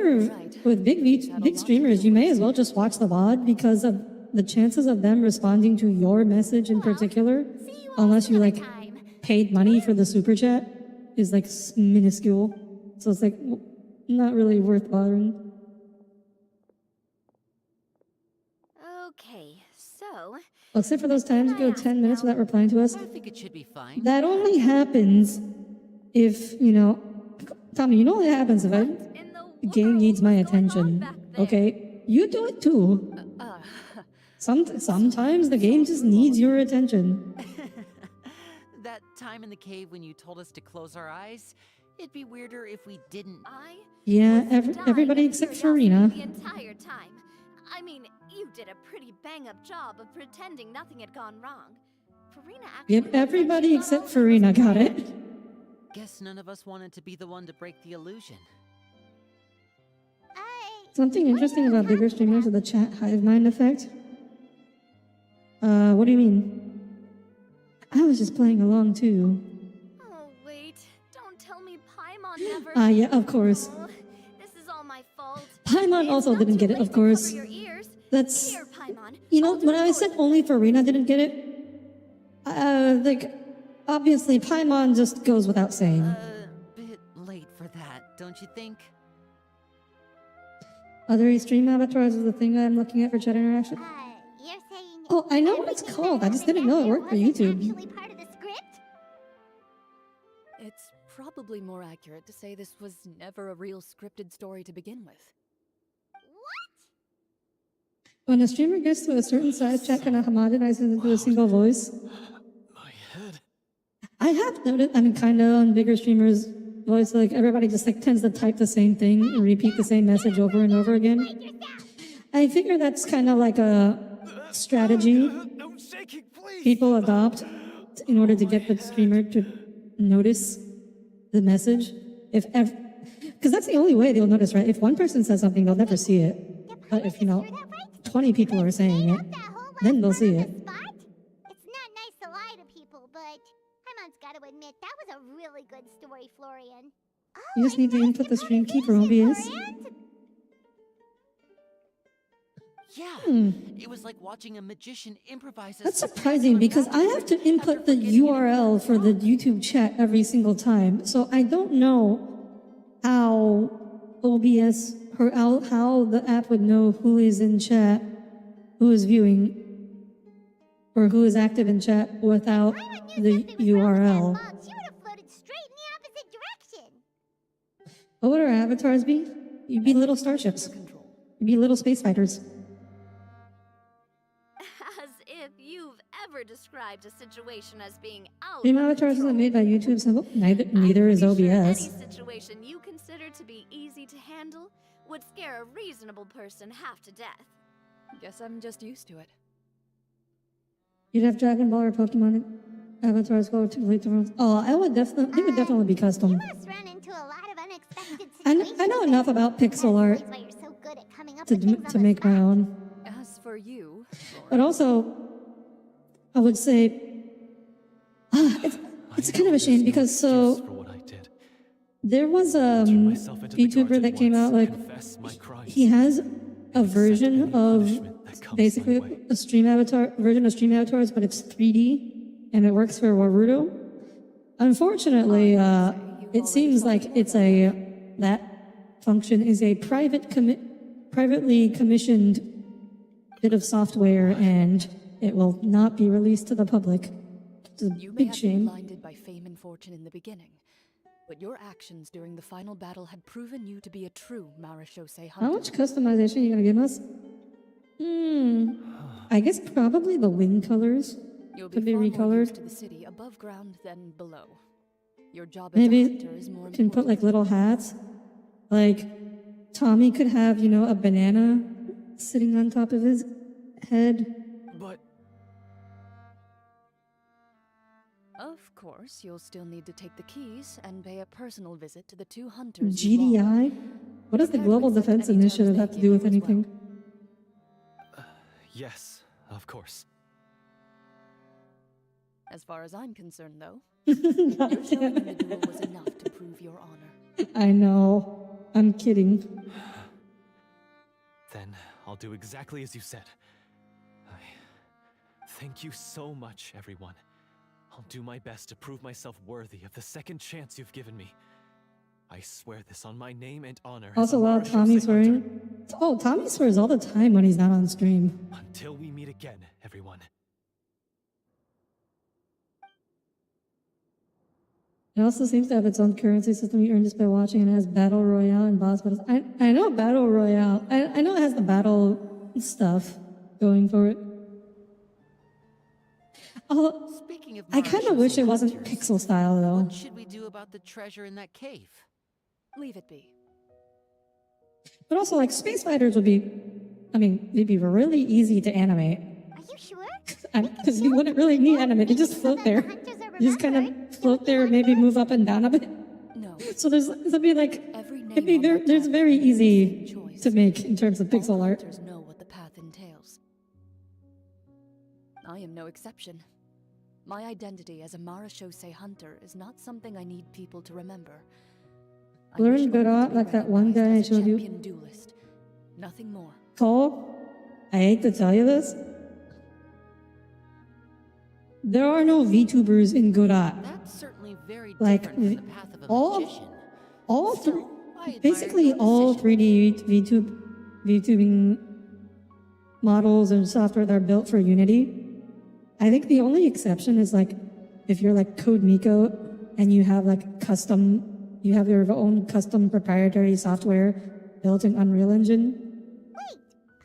streamers, you may as well just watch the VOD because of the chances of them responding to your message in particular, unless you like paid money for the super chat, is like minuscule. So it's like not really worth bothering. Okay, so Except for those times you go 10 minutes without replying to us. I think it should be fine. That only happens if, you know, Tommy, you know what happens if in the game needs my attention, okay? You do it too. Sometimes the game just needs your attention. That time in the cave when you told us to close our eyes, it'd be weirder if we didn't. Yeah, everybody except Farina. The entire time. I mean, you did a pretty bang-up job of pretending nothing had gone wrong. Farina actually Yep, everybody except Farina got it. Guess none of us wanted to be the one to break the illusion. Something interesting about bigger streamers is the chat hive mind effect. What do you mean? I was just playing along too. Oh, wait. Don't tell me Paimon never... Yeah, of course. Oh, this is all my fault. Paimon It's also not didn't too get it, late of to course. cover your ears. That's, Here, Paimon. you know, I'll do when it I for said you. only Farina didn't get it, like, obviously Paimon just goes without saying. A bit late for that, don't you think? Other stream avatars is the thing I'm looking at for chat interaction. You're saying... Oh, I know what it's called. I just didn't know it worked for YouTube. Actually part of the script? It's probably probably more accurate to say this was never a real scripted story to begin with. When a streamer gets to a certain size, chat kind of homogenizes into a single voice. My head. I have noticed, I mean, kind of on bigger streamers' voice, like everybody just like tends to type the same thing and repeat the same message over and over again. I figure that's kind of like a strategy No shaking, please. people adopt in order to get the streamer to notice the message. Because that's the only way they'll notice, right? If one person says something, they'll never see it. But if, 20 people are saying it, then they'll see it. It's not nice to lie to people, but Paimon's got to admit that was a really good story, Florian. You just need to input the stream keeper, OBS. Yeah, it was like watching a magician improvise. That's surprising because I have to input the URL for the YouTube chat every single time. So I don't know how OBS or how the app would know who is in chat, who is viewing, or who is active in chat without the URL. You would have floated straight in the opposite direction. What would our avatars be? You'd be little starships. You'd be little space fighters. As if you've ever described a situation as being out Stream of avatars control. isn't made by YouTube, so neither is I'm pretty sure OBS. any situation you consider to be easy to handle would scare a reasonable person half to death. Guess I'm just used to it. You'd have Dragon Ball or Pokemon avatars go to late to Oh, I would definitely. They would definitely be custom. You must run into a lot of unexpected I situations. know enough about pixel art That's why you're so good at coming up to with things to on the make my spot. own. As for you, But also, I would say, it's kind of a shame because For what I did. there was a Threw myself into the VTuber garden that came once, out like confess my crimes, he has a and version accept any of punishment that comes basically my way. a stream avatar version of stream avatars, but it's 3D and it works for Warudo. Unfortunately, it seems like that function is a privately commissioned bit of software, and it will not be released to the public. It's a you may big have been shame. blinded by fame and fortune in the beginning, but your actions during the final battle had proven you to be a true Marashose hunter. How much customization are you gonna give us? I guess probably the wing colors You'll could be be far more used recolored. to the city above ground than below. Your job as Maybe a hunter is more can put important. like little hats. Like Tommy could have, a banana sitting on top of his head. But Of course, you'll still need to take the keys and pay a personal visit to the two hunters. you lost. GDI? What does the Prepare to Global accept Defense any terms Initiative they have to give do with you as well. anything? yes, of course. As far as I'm concerned, though, your showing in the duel was enough to prove your honor. I know. I'm kidding. Then I'll do exactly as you said. I thank you so much, everyone. I'll do my best to prove myself worthy of the second chance you've given me. I swear this on my name and honor. as Also, a while Marashose Tommy's hunter. swearing. Oh, Tommy swears all the time when he's not on stream. Until we meet again, everyone. It also seems to have its own currency system. You earn just by watching, and it has Battle Royale and boss battles. I know Battle Royale. I know it has the battle stuff going for it. Although, Speaking of I kind of wish it wasn't hunters, pixel style, though. what should we do about the treasure in that cave? Leave it be. But also, like, space fighters would be, they'd be really easy to animate. Are you sure? Because you wouldn't really need animate. You just float there. You just kind of float there, maybe move up and down a bit. No. So it'd be like, Every name it'd be on very, that there's tab very is the easy same choice. to make in terms of pixel All art. hunters know what the path entails. I am no exception. My identity as a Marashose hunter is not something I need people to remember. I Learn wish good only to art be like that one recognized guy I as a showed you. champion duelist. Nothing more. Cole, I hate to tell you this. There are no VTubers in good art. That's certainly very Like, different from the path of a all- magician. All Still, three, I admire basically your all decision. 3D VTubing models and software that are built for Unity. I think the only exception is like if you're like Code Miko and you have like custom You have your own custom proprietary software built in Unreal Engine. Wait,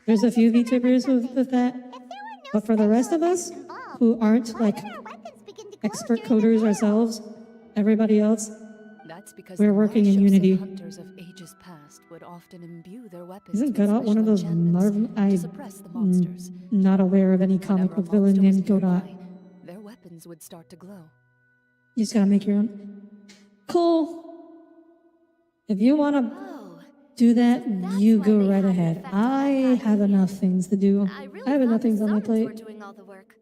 There's a few VTubers with that, if there were no but for the rest of special us effects involved, who aren't why like did our weapons begin to glow expert during the coders battle? ourselves, everybody else, That's because we're the working in Marshosei Unity. hunters of ages past would often imbue their weapons Isn't with Godot one of special those enchantments I to suppress the monsters. not aware of any comic Whenever a book villain monster was named Godot. nearby, their weapons would start to glow. You just gotta make your own. Cool. If you wanna Oh, do that, that's you why go they right had an ahead. effect on I that guy. have enough things to do. I really I have enough thought the things on my summons plate. were doing all the work.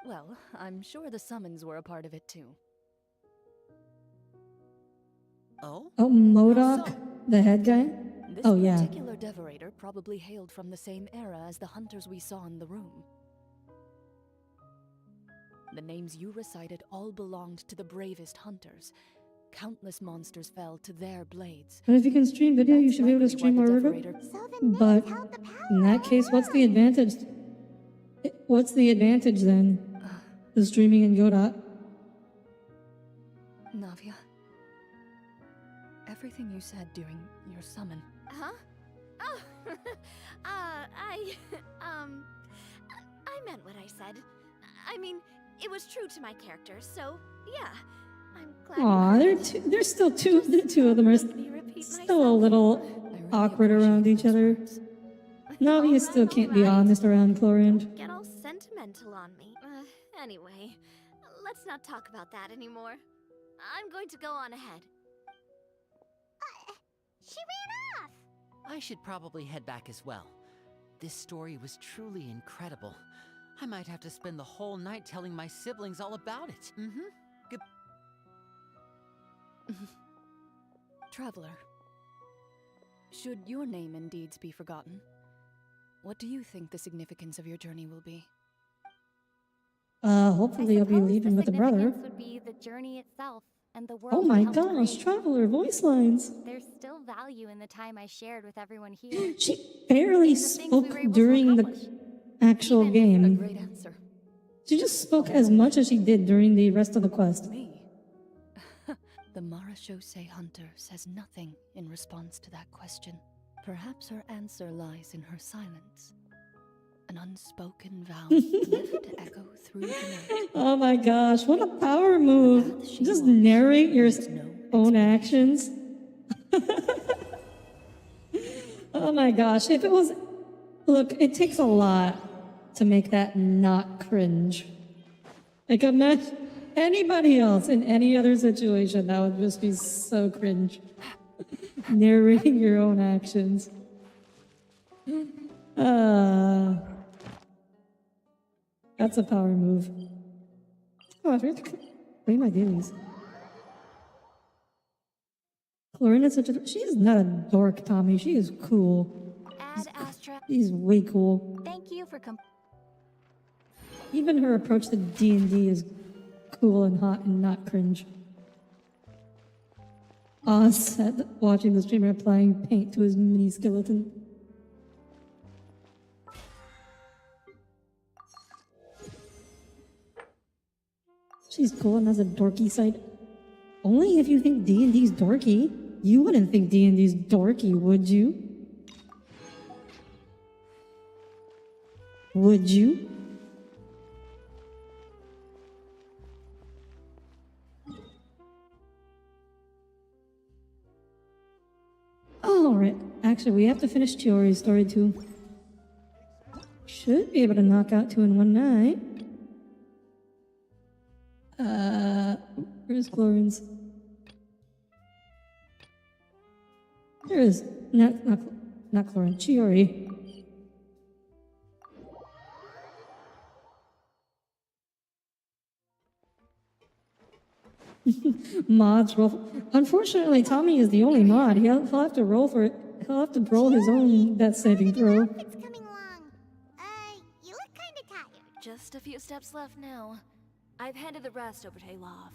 well, I'm sure the summons were a part of it too. Oh? Oh, Modok, So- the head guy? This Oh, yeah. particular devorator probably hailed from the same era as the hunters we saw in the room. The names you recited all belonged to the bravest hunters. Countless monsters fell to their blades. But if you can stream video, you That's should be able to likely why stream the more devorator- So the names But held the power in that all case, what's the along. advantage? What's the advantage then? The streaming in Godot? Navia, everything you said during your summon. Huh? Oh, I meant what I said. I mean, it was true to my character, so yeah. I'm glad. Aw, you they're heard it. two, they're still two. The two of them are Let me repeat still a myself. little I really awkward appreciate around each those other. words. Navi still can't be alright. honest around Chlorine. Get all sentimental on me. Anyway, let's not talk about that anymore. I'm going to go on ahead. She ran off. I should probably head back as well. This story was truly incredible. I might have to spend the whole night telling my siblings all about it. Good. Traveler, should your name and deeds be forgotten, what do you think the significance of your journey will be? Hopefully you'll be suppose leaving with a brother. significance would be the journey itself and the world Oh we my helped gosh, create. Traveler voice lines. There's still value in the time I shared with everyone here. She barely in the things we spoke were able to during the accomplish. actual Even A game. great answer. She just spoke as much as she did during the rest of the quest. Me? The Marashosei hunter says nothing in response to that question. Perhaps her answer lies in her silence. An unspoken vow left to echo through the night. Oh my gosh, what a power move. Path she Just walks narrate your needs no own explanation. actions. Oh my gosh, if it was. Look, it takes a lot to make that not cringe. Like, imagine anybody else in any other situation, that would just be so cringe. Narrating your own actions. That's a power move. Oh, I forgot to clean my dailies. Chlorine is such a. She is not a dork, Tommy. She is cool. Ad Astra, She's way cool. thank you for Even her approach to D&D is cool and hot and not cringe. Oz said, watching the streamer applying paint to his mini skeleton. She's cool and has a dorky side. Only if you think D&D's dorky. You wouldn't think D&D's dorky, would you? Would you? Alright, actually we have to finish Chiori's story too. Should be able to knock out 2 in one night. Where's Chlorine's? There is. Not Chlorine, Chiori. Mods roll. Unfortunately, Tommy is the only mod. He'll have to roll for it. He'll have to roll his own death saving throw. Outfit's coming along. You look kinda tired. Just a few steps left now. I've handed the rest over to Alof.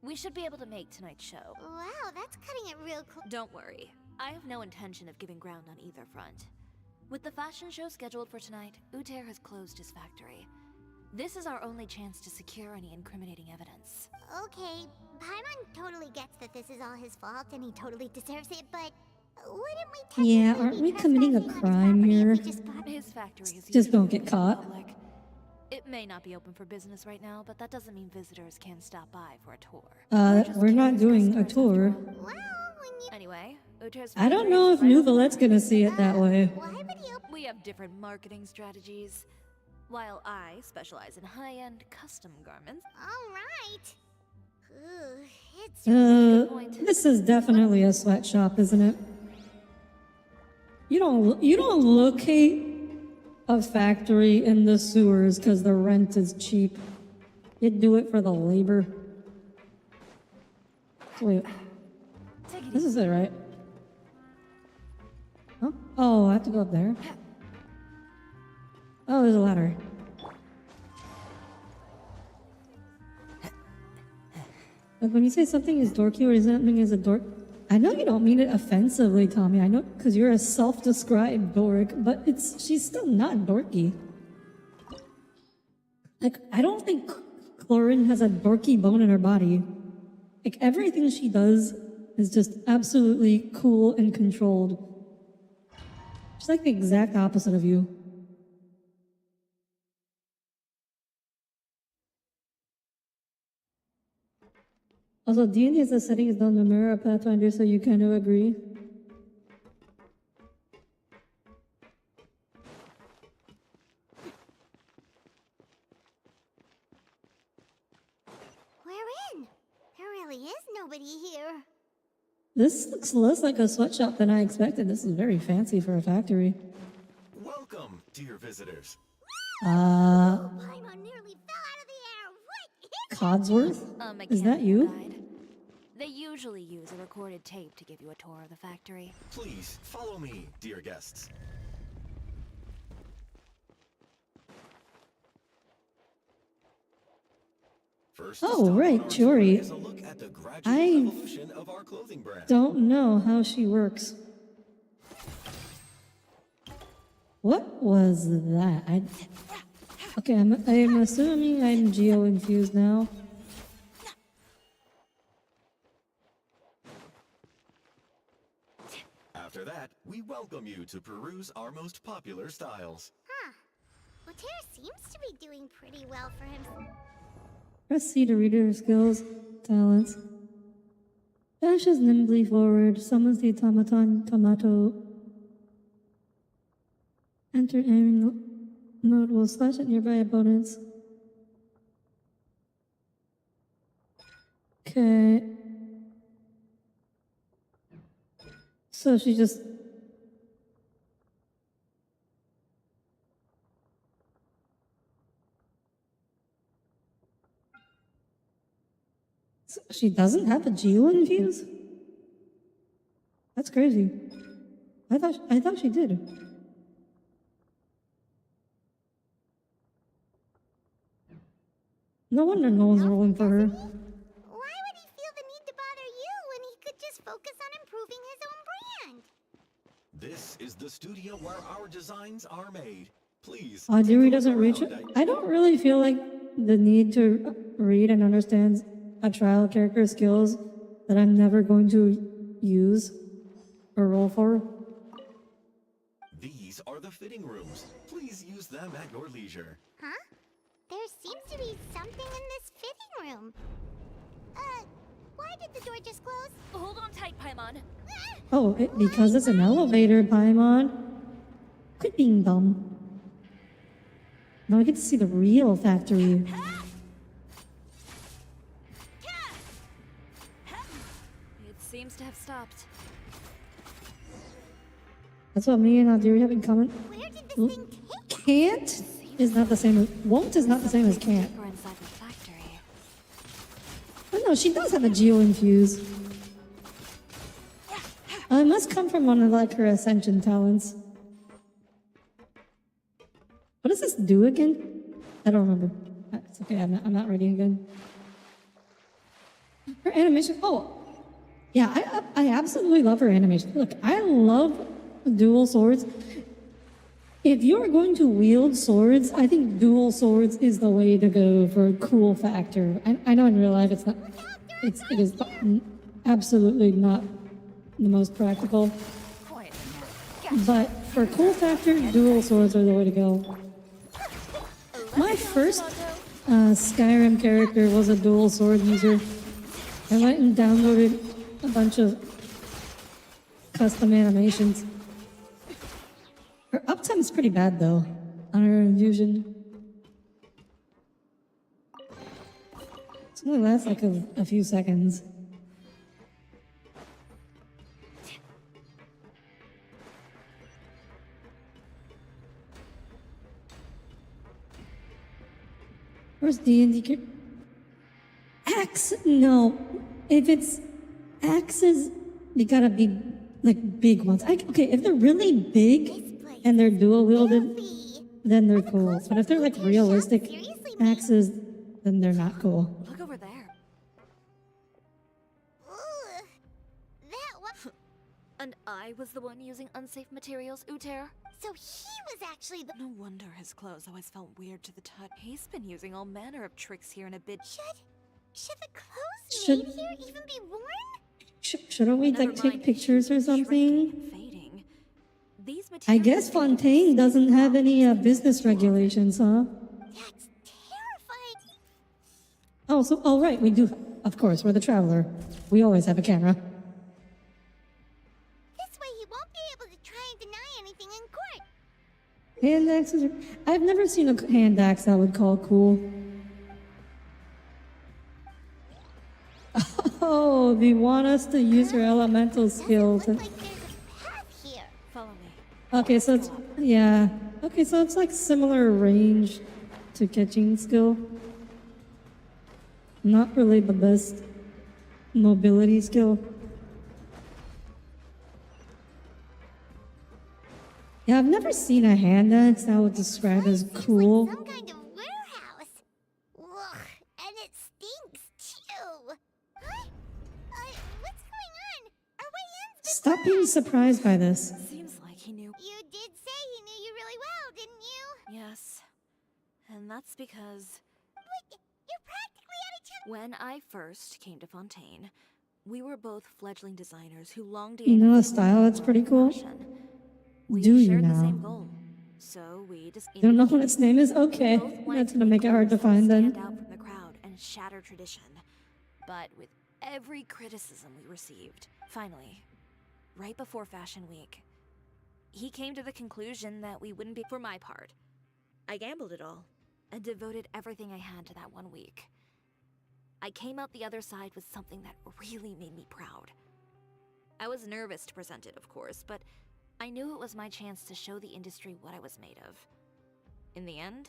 We should be able to make tonight's show. Wow, that's cutting it real close. Don't worry, I have no intention of giving ground on either front. With the fashion show scheduled for tonight, Uter has closed his factory. This is our only chance to secure any incriminating evidence. Okay, Paimon totally gets that this is all his fault and he totally deserves it, but wouldn't we technically Yeah, aren't we be committing a trespassing on his crime property if here? we just bought- His factory is Just don't usually get open to the caught. public. It may not be open for business right now, but that doesn't mean visitors can stop by for a tour. Just We're not curious doing a customers tour. after all. Well, when you... Anyway, Uter's I don't factory know is if right New over Valet's there. gonna see it that way. Why would he open... We have different marketing strategies. While I specialize in high-end custom garments. Alright. It's a good point. This is definitely a sweatshop, isn't it? You don't locate a factory in the sewers because the rent is cheap. You do it for the labor. Wait, this is it, right? Huh? Oh, I have to go up there. Oh, there's a ladder. Like when you say something is dorky or something is a dork, I know you don't mean it offensively, Tommy. I know because you're a self-described dork, but she's still not dorky. Like I don't think Chlorine has a dorky bone in her body. Like everything she does is just absolutely cool and controlled. She's like the exact opposite of you. Also, D&D has the settings down to mirror a Pathfinder, so you kind of agree. We're in. There really is nobody here. This looks less like a sweatshop than I expected. This is very fancy for a factory. Welcome, dear visitors. Paimon nearly fell out of the air. What? Codsworth? A Is that mechanical you? guide. They usually use a recorded tape to give you a tour of the factory. Please follow me, dear guests. First, Oh, stop right, on our Jory. tour is a look at the gradual I evolution of our clothing brand. Don't know how she works. What was that? Okay, I'm assuming I'm geo-infused now. After that, we welcome you to peruse our most popular styles. Huh. Audire seems to be doing pretty well for him. Press C to read her skills, talents. Dashes nimbly forward, summons the automaton tomato. Enter aiming mode will slash at nearby opponents. Okay. So she just... So she doesn't have a geo infuse? That's crazy. I thought she did. No wonder no one's rolling for her. Why would he feel the need to bother you when he could just focus on improving his own brand? This is the studio where our designs are made. Please. Audire doesn't reach it. I don't really feel like the need to read and understand a trial character skills that I'm never going to use or roll for. These are the fitting rooms. Please use them at your leisure. Huh? There seems to be something in this fitting room. Why did the door just close? Hold on tight, Paimon. Oh, because it's an elevator, Paimon. Quit being dumb. Now I get to see the real factory. It seems to have stopped. That's what me and Audire have in common. Where did this thing take? Can't is not the same as... Won't is not the same as can't. We're inside the factory. Oh no, she does have a geo infuse. It must come from one of like her ascension talents. What does this do again? I don't remember. It's okay, I'm not reading again. Her animation. Oh, yeah, I absolutely love her animation. Look, I love dual swords. If you're going to wield swords, I think dual swords is the way to go for cool factor. I know in real life it's not. It is absolutely not the most practical. But for cool factor, dual swords are the way to go. My first Skyrim character was a dual sword user. I went and downloaded a bunch of custom animations. Her uptime is pretty bad though, on her infusion. It only lasts like a few seconds. Where's D&D? Axe? No. If it's axes, they gotta be like big ones. Okay, if they're really big and they're dual wielded, then they're cool. But if they're like realistic axes, then they're not cool. Look over there. Ooh, that one. And I was the one using unsafe materials, Uter. So he was actually the. No wonder his clothes always felt weird to the touch. He's been using all manner of tricks here in a bit. Should the clothes Should- made here even be worn? Shouldn't we like take pictures or something? Fading. These I materials guess make Fontaine doesn't have any business regulations, huh? That's terrifying. Oh, right, we do. Of course, we're the traveler. We always have a camera. This way he won't be able to try and deny anything in court. Hand axes are... I've never seen a hand axe I would call cool. Oh, they want us to use our elemental skills. Doesn't look like there's a path here. Follow me. Okay, so it's... Yeah. Okay, so it's like similar range to catching skill. Not really the best mobility skill. Yeah, I've never seen a hand axe I would describe as cool. Some kind of warehouse. Ugh, and it stinks too. Huh? What's going on? Our way in's been Stop being surprised by this. Seems like he knew. You did say he knew you really well, didn't you? Yes. And that's because But you're practically out of town. when I first came to Fontaine, we were both fledgling designers who longed to You know a innovate style that's pretty cool? fashion. We Do you shared the now? same goal. So we just Don't know what its name is? Okay. That's gonna make it hard to find then. stand out from the crowd and shatter tradition. But with every criticism we received, finally, right before Fashion Week, he came to the conclusion that we wouldn't be. For my part, I gambled it all and devoted everything I had to that 1 week. I came out the other side with something that really made me proud. I was nervous to present it, of course, but I knew it was my chance to show the industry what I was made of. In the end,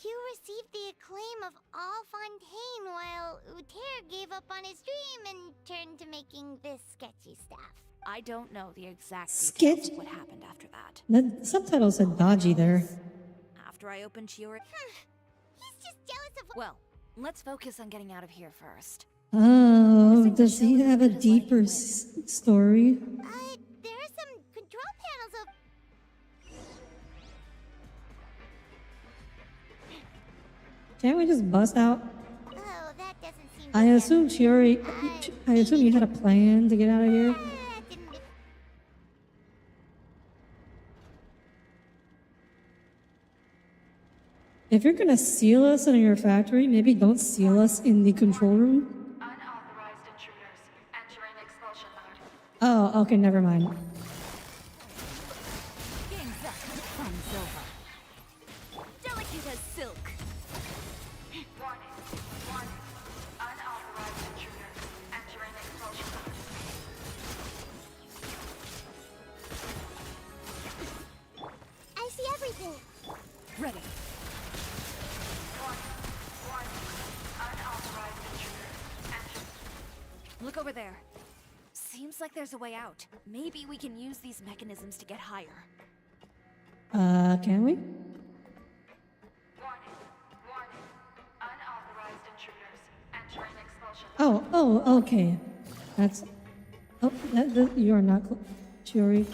You received the acclaim of all Fontaine while Uter gave up on his dream and turned to making this sketchy stuff. I don't know the exact Sketch- details of what happened after that. The subtitle said dodgy there. After I opened Chiori... He's just jealous of. Well, let's focus on getting out of here first. Oh, does he have a deeper story? There are some control panels of. Can't we just bust out? Oh, that doesn't seem. I assume Chiori... I assume you had a plan to get out of here? That didn't. If you're gonna seal us in your factory, maybe don't seal us in the control room. Unauthorized intruders entering expulsion mode. Oh, okay, never mind. Game's up. Fun's over. Delicate as silk. Warning. Warning. Unauthorized intruders entering expulsion mode. I see everything. Ready. Warning. Unauthorized intruders entering. Look over there. Seems like there's a way out. Maybe we can use these mechanisms to get higher. Can we? Warning. Warning. Unauthorized intruders entering expulsion mode. Oh, okay. That's... Oh, you're not... Chiori.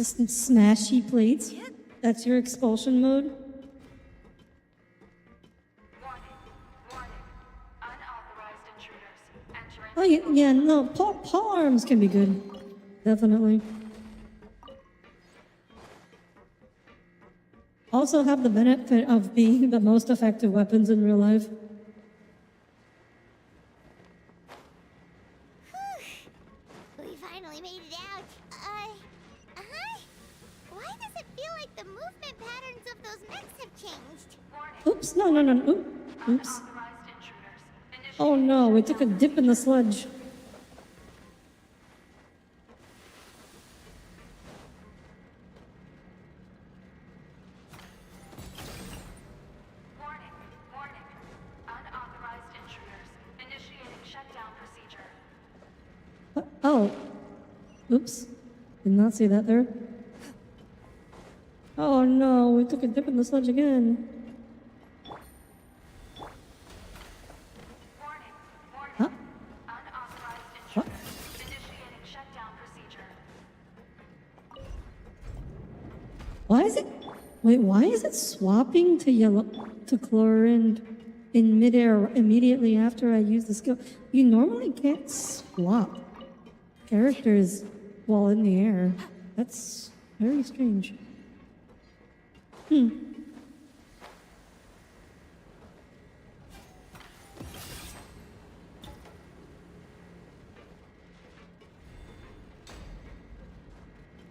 Just smashy plates. That's your expulsion mode. Warning. Unauthorized intruders entering. Oh yeah, no. Paw arms can be good. Definitely. Also have the benefit of being the most effective weapons in real life. We finally made it out. Why does it feel like the movement patterns of those mechs have changed? Oops, no. Oops. Unauthorized intruders. Oh no, we took a dip in the sludge. Warning. Unauthorized intruders. Initiating shutdown procedure. Oh. Oops. Did not see that there. Oh no, we took a dip in the sludge again. Warning. Huh? Unauthorized What? intruders. Initiating shutdown procedure. Why is it? Wait, why is it swapping to yellow to chlorine in midair immediately after I use the skill? You normally can't swap characters while in the air. That's very strange.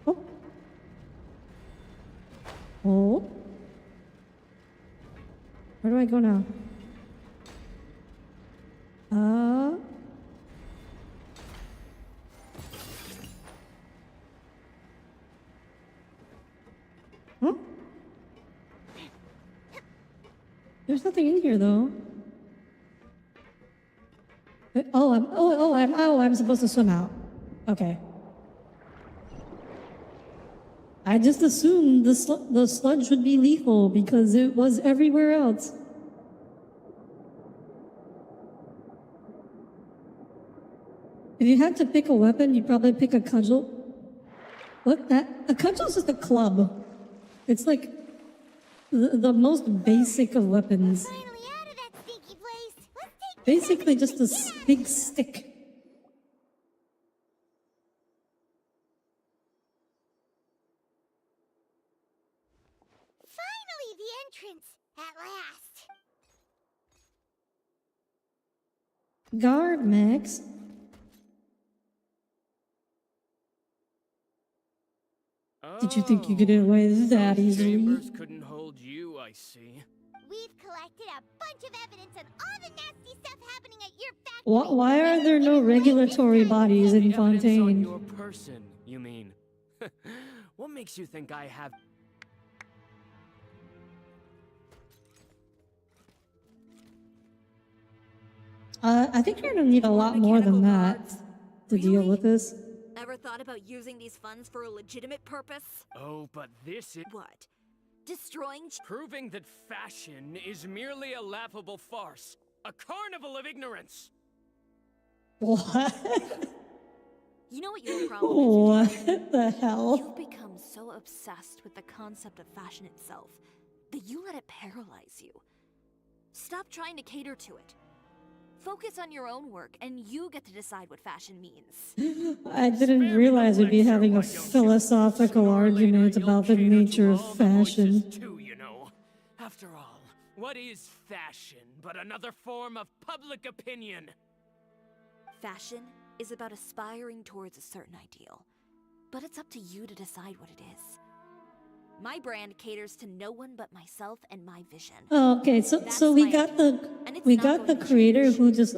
Oh. Oh. Where do I go now? Huh? There's nothing in here though. I'm supposed to swim out. Okay. I just assumed the sludge would be lethal because it was everywhere else. If you had to pick a weapon, you'd probably pick a cudgel. A cudgel's just a club. It's like the most basic of weapons. Finally out of that stinky place. Let's take Basically just a big stick. Finally the entrance. At last. Guard, Max. Did you think you could get away that easily? Chambers couldn't hold you, I see. We've collected a bunch of evidence on all the nasty stuff happening at your factory. Why are there no regulatory bodies in Evidence on Fontaine? your person, you mean? What makes you think I have... I think you're gonna need a lot more than that to deal with this. Ever thought about using these funds for a legitimate purpose? Oh, but this is... What? Destroying Proving that fashion is merely a laughable farce. A carnival of ignorance! What? You know what your problem is? What the hell? You've become so obsessed with the concept of fashion itself that you let it paralyze you. Stop trying to cater to it. Focus on your own work, and you get to decide what fashion means. I didn't realize we'd be having a philosophical argument about the nature of fashion. Too, you know. After all, what is fashion but another form of public opinion? Fashion is about aspiring towards a certain ideal, but it's up to you to decide what it is. My brand caters to no one but myself and my vision. Oh, okay, so we got the creator who just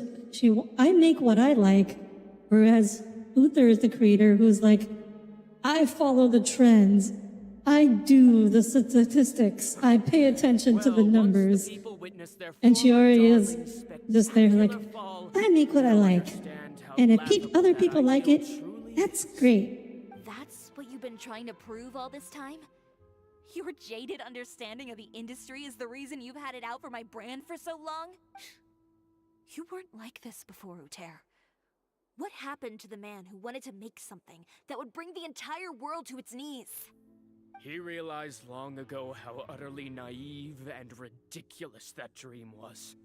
I make what I like, whereas Uther is the creator who's like, I follow the trends, I do the statistics, I pay attention to the numbers, and she already is just there like, I make what I like, and if other people like it, that's great. That's what you've been trying to prove all this time? Your jaded understanding of the industry is the reason you've had it out for my brand for so long? You weren't like this before, Audire. What happened to the man who wanted to make something that would bring the entire world to its knees? He realized long ago how utterly naive and ridiculous that dream was.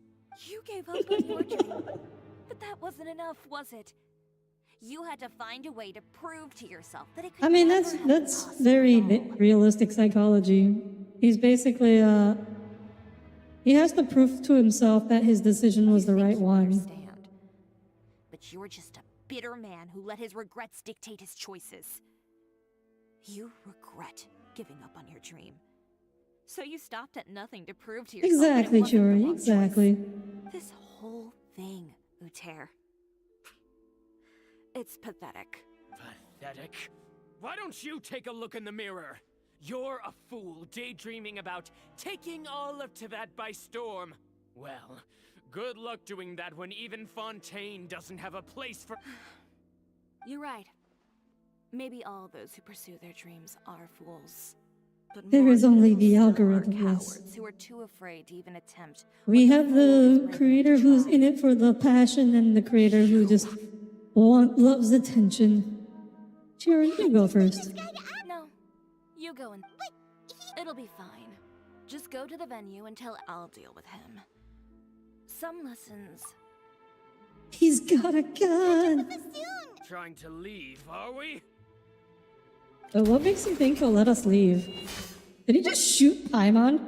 You gave up on your dream. But that wasn't enough, was it? You had to find a way to prove to yourself that it could I mean, never that's have that's been possible very at all. realistic psychology. He's basically he has to prove to himself that his decision was the You think right you one. understand, but you're just a bitter man who let his regrets dictate his choices. You regret giving up on your dream. So you stopped at nothing to prove to yourself that it Exactly, wasn't the Churi, wrong exactly. choice. This whole thing, Audire. It's pathetic. Pathetic. Why don't you take a look in the mirror? You're a fool daydreaming about taking all of Tibet by storm. Well, good luck doing that when even Fontaine doesn't have a place for— You're right. Maybe all those who pursue their dreams are fools. But There more is only fools the still are algorithm, yes. cowards who are too afraid to even attempt. We what have fool is the brave enough creator to who's try. in it for the passion and the creator who just loves attention. Churi, you go first. No, you go and it'll be fine. Just go to the venue and I'll deal with him. Some lessons. He's got a gun. Trying to leave, are we? But what makes you think he'll let us leave? Did he just shoot Paimon?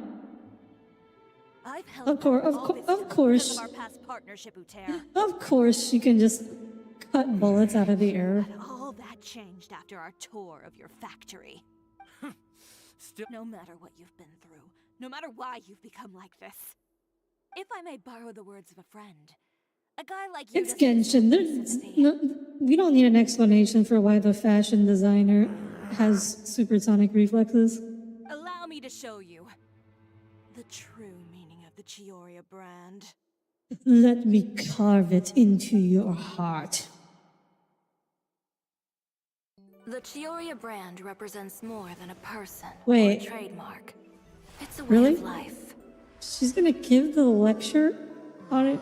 I've held Of course, back all this time course. because of our past partnership, Audire. Of course, you can just cut bullets out of the air. But all that changed after our tour of your factory. Still— No matter what you've been through, no matter why you've become like this. If I may borrow the words of a friend, a guy like you It's doesn't Genshin. deserve There's sympathy. no, we don't need an explanation for why the fashion designer has supersonic reflexes. Allow me to show you the true meaning of the Chioria brand. Let me carve it into your heart. The Chioria brand represents more than a person Wait. or a trademark. It's a way Really? of life. She's gonna give the lecture on it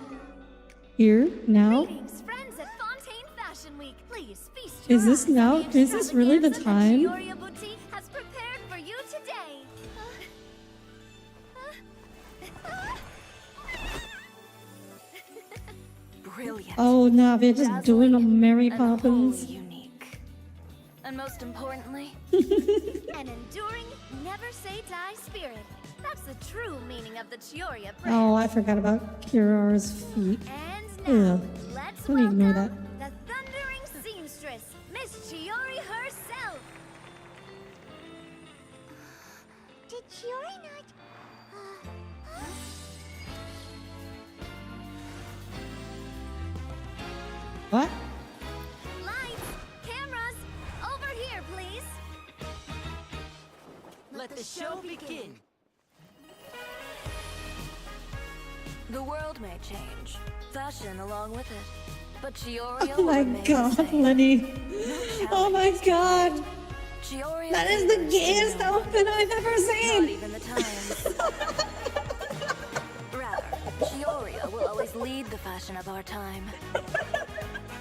here, now? Greetings, friends at Fontaine Fashion Week. Please feast Is your this eyes on now? the Is this really the extravaganza time? that Chioria Boutique has prepared for you today. Brilliant. Oh, nah, they're just doing a Mary and Poppins. wholly unique. And most importantly, An enduring, never say die spirit. That's the true meaning of the Chioria brand. Oh, I forgot about Kirara's feet. And now, Ugh. let's Let me ignore welcome the thundering seamstress, Miss Chiori herself. Did Chiori not... What? Lights, cameras, over here, please. Let the show begin. the world may change, fashion along with it. But Chioria Oh will my remain the god, same. Lenny. Oh my god. Chioria That is the favors gayest no outfit I've ever Not seen. even the times. Rather, Chioria will always lead the fashion of our time.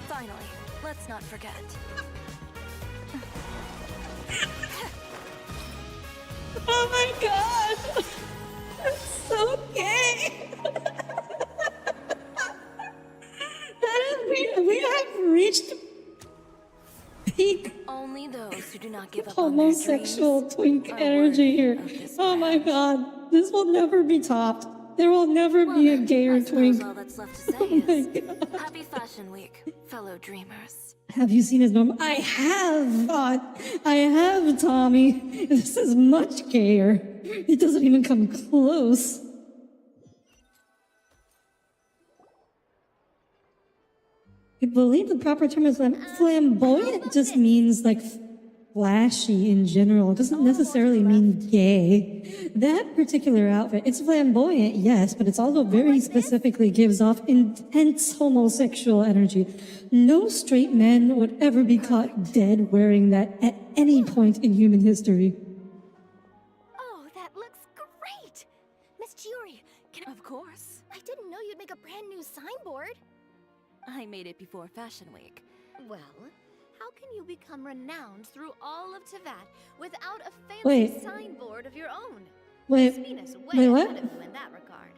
Finally, let's not forget. Oh my god. That's so gay. We have reached peak Only those who do not give up on their homosexual dreams twink are energy worthy here. of this Oh my brand. god. This will never be topped. There will never Well be a then, gayer I suppose twink. all that's left to say Oh my is god. Happy Fashion Week, fellow dreamers. Have you seen his normal? I have, I have, Tommy. This is much gayer. It doesn't even come close. I believe the proper term is flamboyant. Just means like flashy in general. It doesn't necessarily mean gay. That particular outfit, it's flamboyant, yes, but it's also very specifically gives off intense homosexual energy. No straight man would ever be caught dead wearing that at any point in human history. Oh, that looks great! Miss Chiori, can I... Of course. I didn't know you'd make a brand new signboard. I made it before Fashion Week. Well, how can you become renowned through all of Teyvat without a fancy Wait. signboard of your own? Wait, Spina's way wait, what? ahead of you in that regard.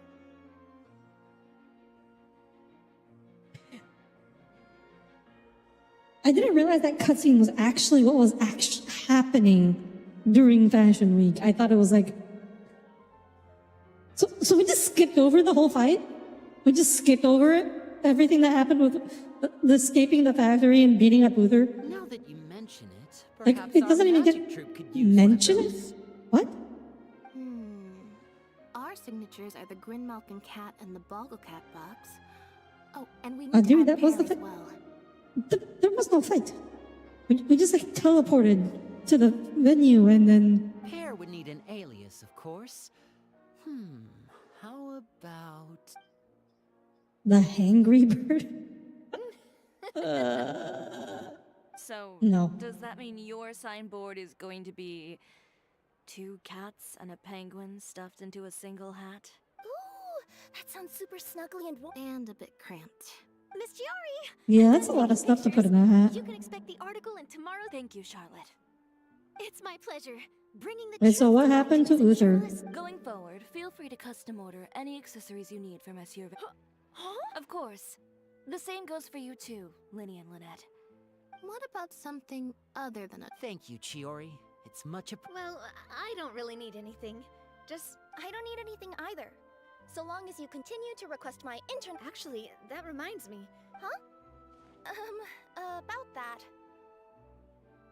I didn't realize that cutscene was actually what was actually happening during Fashion Week. I thought it was like... So we just skipped over the whole fight? We just skipped over it? Everything that happened with the escaping the factory and beating up Uther? Now that you mention it, Like, perhaps it our doesn't even magic get troupe could use mention one of it? those. What? Our signatures are the Grinmalkin cat and the Bogglecat box. Oh, and we Oh, need to dude, add that was the Pear as fi- well. There was no fight. We just like teleported to the venue and then... Pear would need an alias, of course. How about... The Hangry Bird? So, No. does that mean your signboard is going to be 2 cats and a penguin stuffed into a single hat? Ooh, that sounds super snuggly and a bit cramped. Miss Giori! Yeah, that's a lot of stuff to put in a hat. You can expect the article in tomorrow's... Thank you, Charlotte. It's my pleasure. Bringing the Wait, so truth what to light happened to is a Uther? journalist- Going forward, feel free to custom order any accessories you need for Monsieur. Of course. The same goes for you too, Linny and Lynette. What about something other than a... Thank you, Chiori. It's much Well, I don't really need anything. I don't need anything either. So long as you continue to request my internet... Actually, that reminds me. Huh? About that.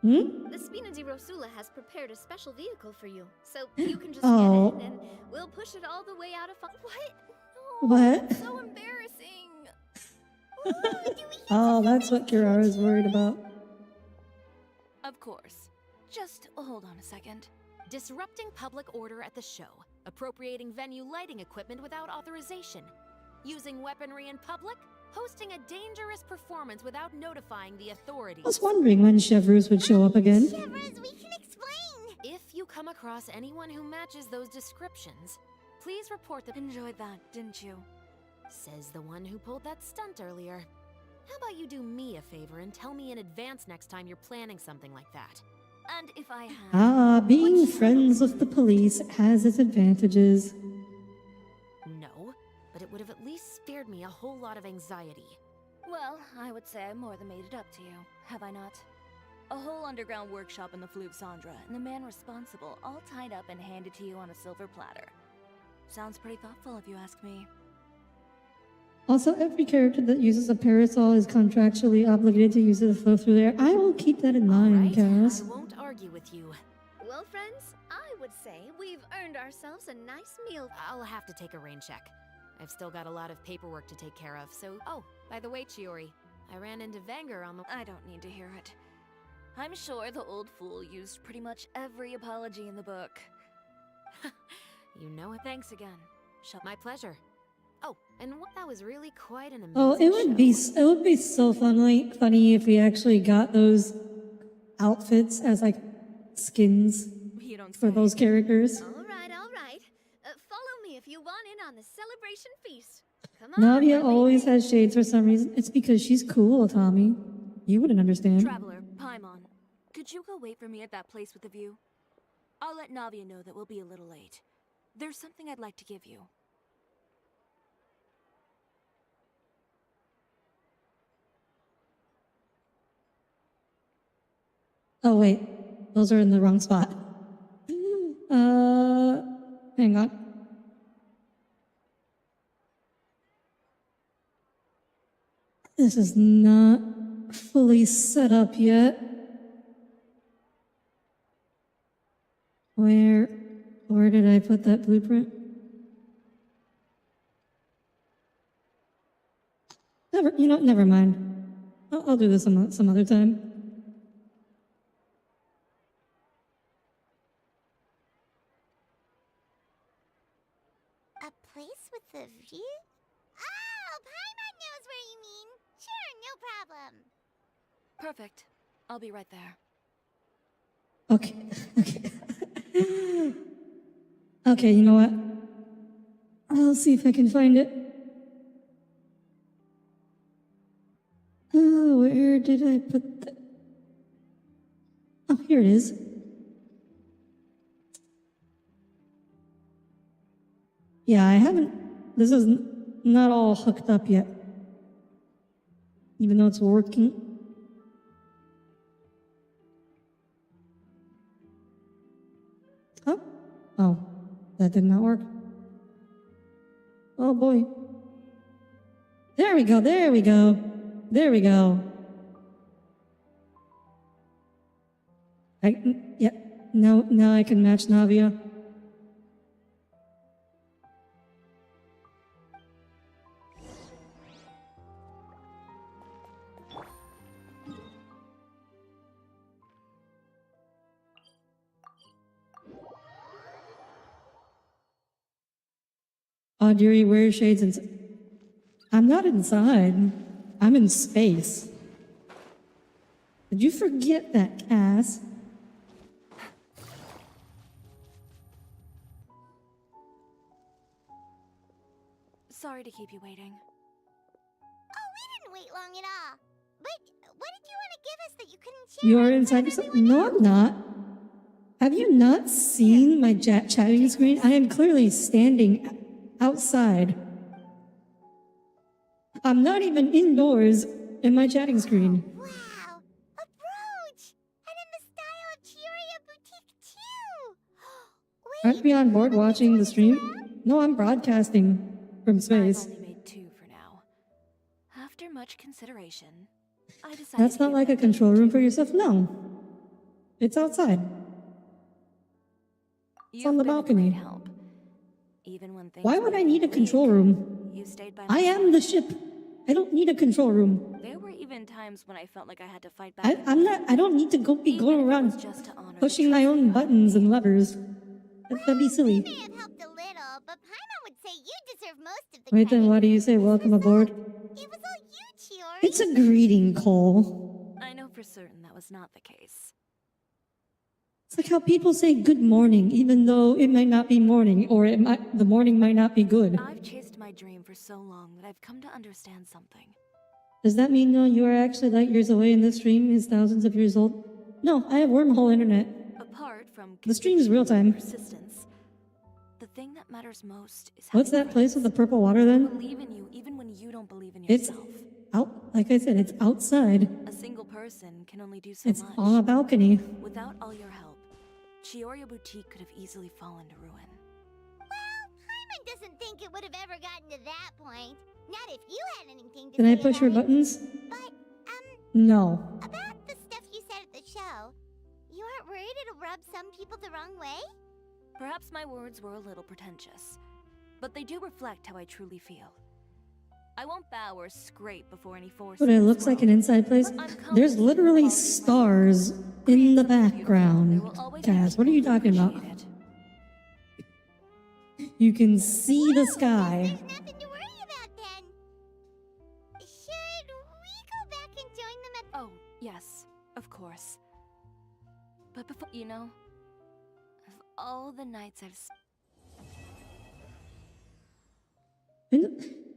The Spina di Rosula has prepared a special vehicle for you. So you can just Oh. get in and we'll push it all the way out of... What? What? So embarrassing. Oh, that's what Kirara's worried about. Of course. Just hold on a second. Disrupting public order at the show, appropriating venue lighting equipment without authorization, using weaponry in public, hosting a dangerous performance without notifying the I authorities. was wondering when Chevreuse would show up again. Shivers, we can explain! If you come across anyone who matches those descriptions, please report them. Enjoyed that, didn't you? Says the one who pulled that stunt earlier. How about you do me a favor and tell me in advance next time you're planning something like that? And if I had... Ah, being friends with the police has its advantages. No, but it would have at least spared me a whole lot of anxiety. Well, I would say I more than made it up to you, have I not? A whole underground workshop in the Fleuve Sandra, and the man responsible all tied up and handed to you on a silver platter. Sounds pretty thoughtful if you ask me. Also, every character that uses a parasol is contractually obligated to use it to flow through there. I will keep that in mind, Cass. I won't argue with you. Well, friends, I would say we've earned ourselves a nice meal. I'll have to take a rain check. I've still got a lot of paperwork to take care of, so... Oh, by the way, Chiori, I ran into Vanger on the... I don't need to hear it. I'm sure the old fool used pretty much every apology in the book. You know it. Thanks again. My pleasure. Oh, and that was really quite an amazing Oh, it would be so funny if we actually got those outfits as like skins You don't for say. those characters. All right, all right. Follow me if you want in on the celebration feast. Come on. Nadia Lily. always has shades for some reason. It's because she's cool, Tommy. You wouldn't understand. Traveler, Paimon, could you go wait for me at that place with the view? I'll let Navia know that we'll be a little late. There's something I'd like to give you. Oh wait, those are in the wrong spot. Hang on. This is not fully set up yet. Where did I put that blueprint? Never mind. I'll do this some other time. A place with a view? Oh, Paimon knows where you mean. Sure, no problem. Perfect. I'll be right there. Okay. Okay, you know what? I'll see if I can find it. did I put the... Oh, here it is. Yeah, I haven't... This is not all hooked up yet. Even though it's working. Oh. Oh, that did not work. Oh boy. There we go, there we go. There we go. Yeah, now I can match Navia. Audire, wear shades and... I'm not inside. I'm in space. Did you forget that, Cass? Sorry to keep you waiting. Oh, we didn't wait long at all. But what did you want to give us that you couldn't share? You're inside yourself? No, I'm not. Have you not seen my chatting screen? I am clearly standing outside. I'm not even indoors in my chatting screen. Wow, a brooch! And in the style of Chioria Boutique too! Wait, Aren't we on board watching the stream? No, I'm broadcasting from space. I've only made 2 for now. After much consideration, I decided That's not like a control room for yourself? No. It's outside. It's on the balcony. Help. Even when things Why would I need a control room? You stayed by I am the ship. I don't need a control room. There were even times when I felt like I had to fight back. I don't need to be going around pushing my own buttons and levers. That'd be silly. may have helped a little, but Paimon would say you deserve most of the Wait, then credit. why do you say welcome aboard? It was all you, Chiori. It's a greeting, Cole. I know for certain that was not the case. It's like how people say good morning, even though it might not be morning, or the morning might not be good. I've chased my dream for so long that I've come to understand something. Does that mean you are actually light years away and this stream is thousands of years old? No, I have wormhole internet. Apart from The stream is real time. persistence, the thing that matters most is What's that place with the purple water then? believe in you even when you don't believe in It's yourself. out, like I said, it's outside. A single person can only do so It's much. on a balcony. Without all your help, Chioria Boutique could have easily fallen to ruin. Well, Paimon doesn't think it would have ever gotten to that point. Not if you had anything to Can say I push your about it. buttons? But, No. about the stuff you said at the show, you aren't worried it'll rub some people the wrong way? Perhaps my words were a little pretentious, but they do reflect how I truly feel. I won't bow or scrape before any force. But it looks like an inside place. There's literally stars in the background. Cass, what are you talking about? You can see the sky. There's nothing to worry about then. Should we go back and join them at... Oh, yes, of course. But before, you know, of all the nights I've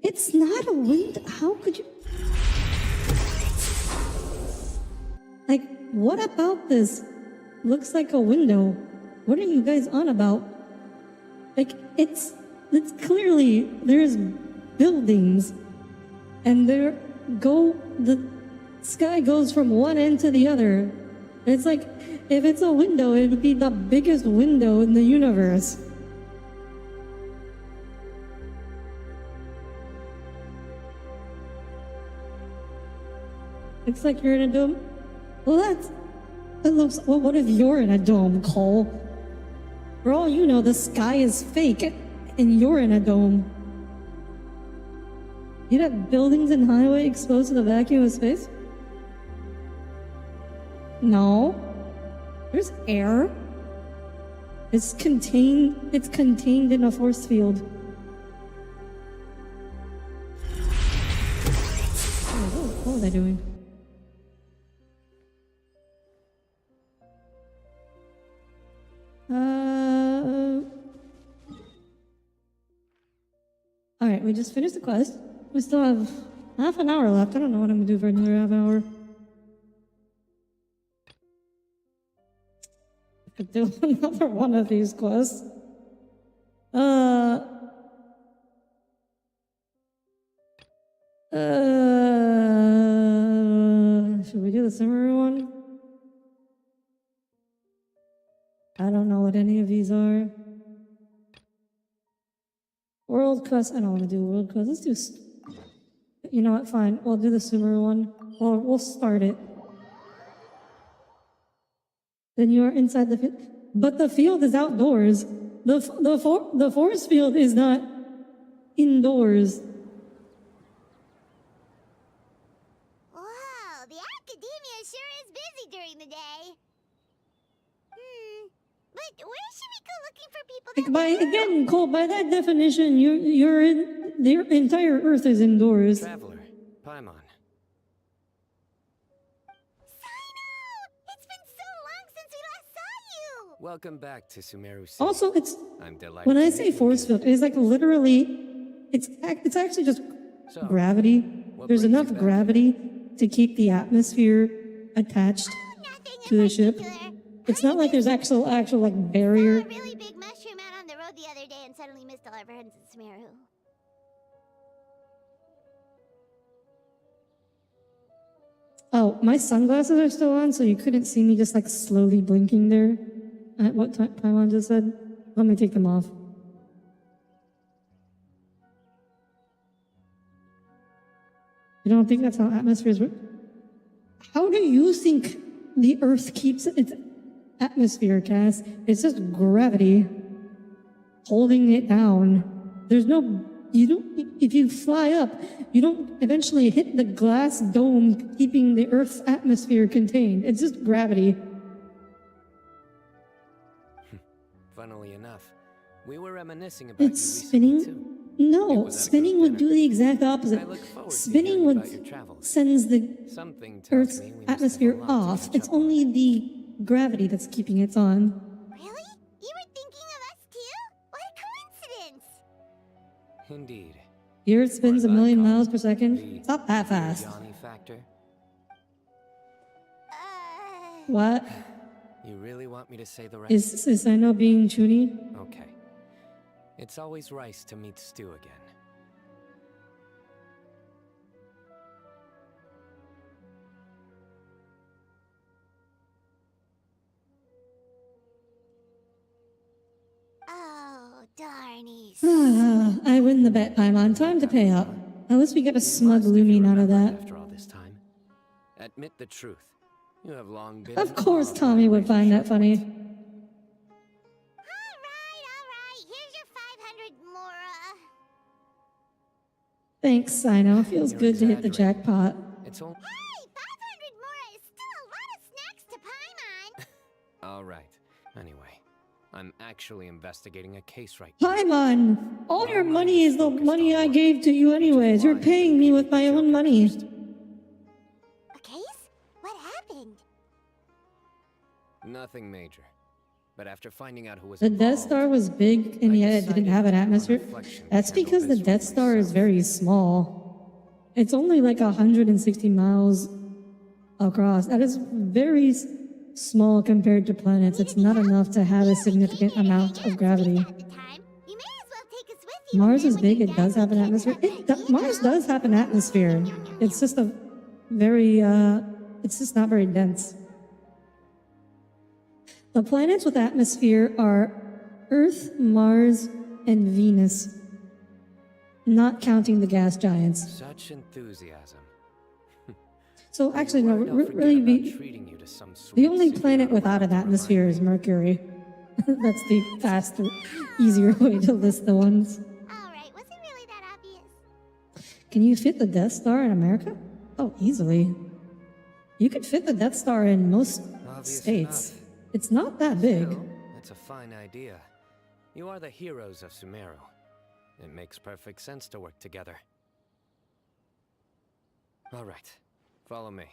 It's not a window. How could you? Like, what about this? Looks like a window. What are you guys on about? Like, it's clearly, there's buildings. And the sky goes from one end to the other. It's like, if it's a window, it would be the biggest window in the universe. Looks like you're in a dome. Well, well, what if you're in a dome, Cole? For all you know, the sky is fake, and you're in a dome. You'd have buildings and highway exposed to the vacuum of space? No. There's air. It's contained in a force field. What are they doing? Alright, we just finished the quest. We still have half an hour left. I don't know what I'm gonna do for another half hour. Could do another one of these quests. Should we do the Sumeru one? I don't know what any of these are. World quest. I don't want to do world quest. Let's do. You know what? Fine. We'll do the Sumeru one. Or we'll start it. Then you are inside the field. But the field is outdoors. The force field is not indoors. Wow, the academia sure is busy during the day. But where should we go looking for people that Again, Cole, by that definition, you're in the entire Earth is indoors. Traveler, Paimon. It's been so long since we last saw you! Welcome back to Sumeru City. Also, I'm delighted when I to say meet you force again. field, it's like literally, it's actually just So, gravity. what There's brings you enough back? gravity to keep the atmosphere attached to the ship. It's not like there's actual like barrier. Saw a really big mushroom out on the road the other day and suddenly missed all our friends in Sumeru. Oh, my sunglasses are still on, so you couldn't see me just like slowly blinking there at what time Paimon just said. Let me take them off. You don't think that's how atmospheres work? How do you think the Earth keeps its atmosphere, Cass? It's just gravity holding it down. There's no, you don't, if you fly up, you don't eventually hit the glass dome keeping the Earth's atmosphere contained. It's just gravity. Funnily enough, we were reminiscing about It's you spinning? recently too. No, was at a spinning group would do dinner. the exact opposite. I look forward to Spinning hearing would about your travels. sends the Something tells Earth's me we must have a atmosphere lot to off. catch It's up on. only the gravity that's keeping it on. Really? You were thinking of us too? What a coincidence! Indeed. The Earth spins Or a as I million call miles it, per second. the It's not that fast. Johnny factor. What? You really want me to say the rest? Is I know being chuny? Okay. It's always nice to meet Stu again. Oh, darnies. I win the bet, Paimon. Time to pay up. At least we get a smug looming out of that. After all this time, admit the truth. You have long been. Of in course awe of Tommy my would find that funny. Alright. Here's your 500 Mora. Thanks, Sino. Feels You're good to hit the exaggerating. jackpot. It's all. Hey, 500 Mora is still a lot of snacks to Paimon. All right. Anyway, I'm actually investigating a case right Paimon! All your money is the money I gave to you anyways. You're paying me with my own money. A case? What happened? Nothing major. But after finding out who was The Death involved, Star was big and yet it didn't have an atmosphere. That's because the Death Star is very small. It's only like 160 miles across. That is very small compared to planets. It's not enough to have a significant amount of gravity. You may as well take us with you. Mars is big. It does have an atmosphere. Mars does have an atmosphere. It's just a very, it's just not very dense. The planets with atmosphere are Earth, Mars, and Venus, not counting the gas giants. Such enthusiasm. So actually, no, Worried I'll forget really, about treating you to some the sweet only city planet out of without an our atmosphere is Mercury. That's the faster, easier way to list the ones. Alright, was it really that obvious? Can you fit the Death Star in America? Oh, easily. You could fit the Death Star in most Obvious states. enough. It's not that big. Still, it's a fine idea. You are the heroes of Sumeru. It makes perfect sense to work together. All right, follow me.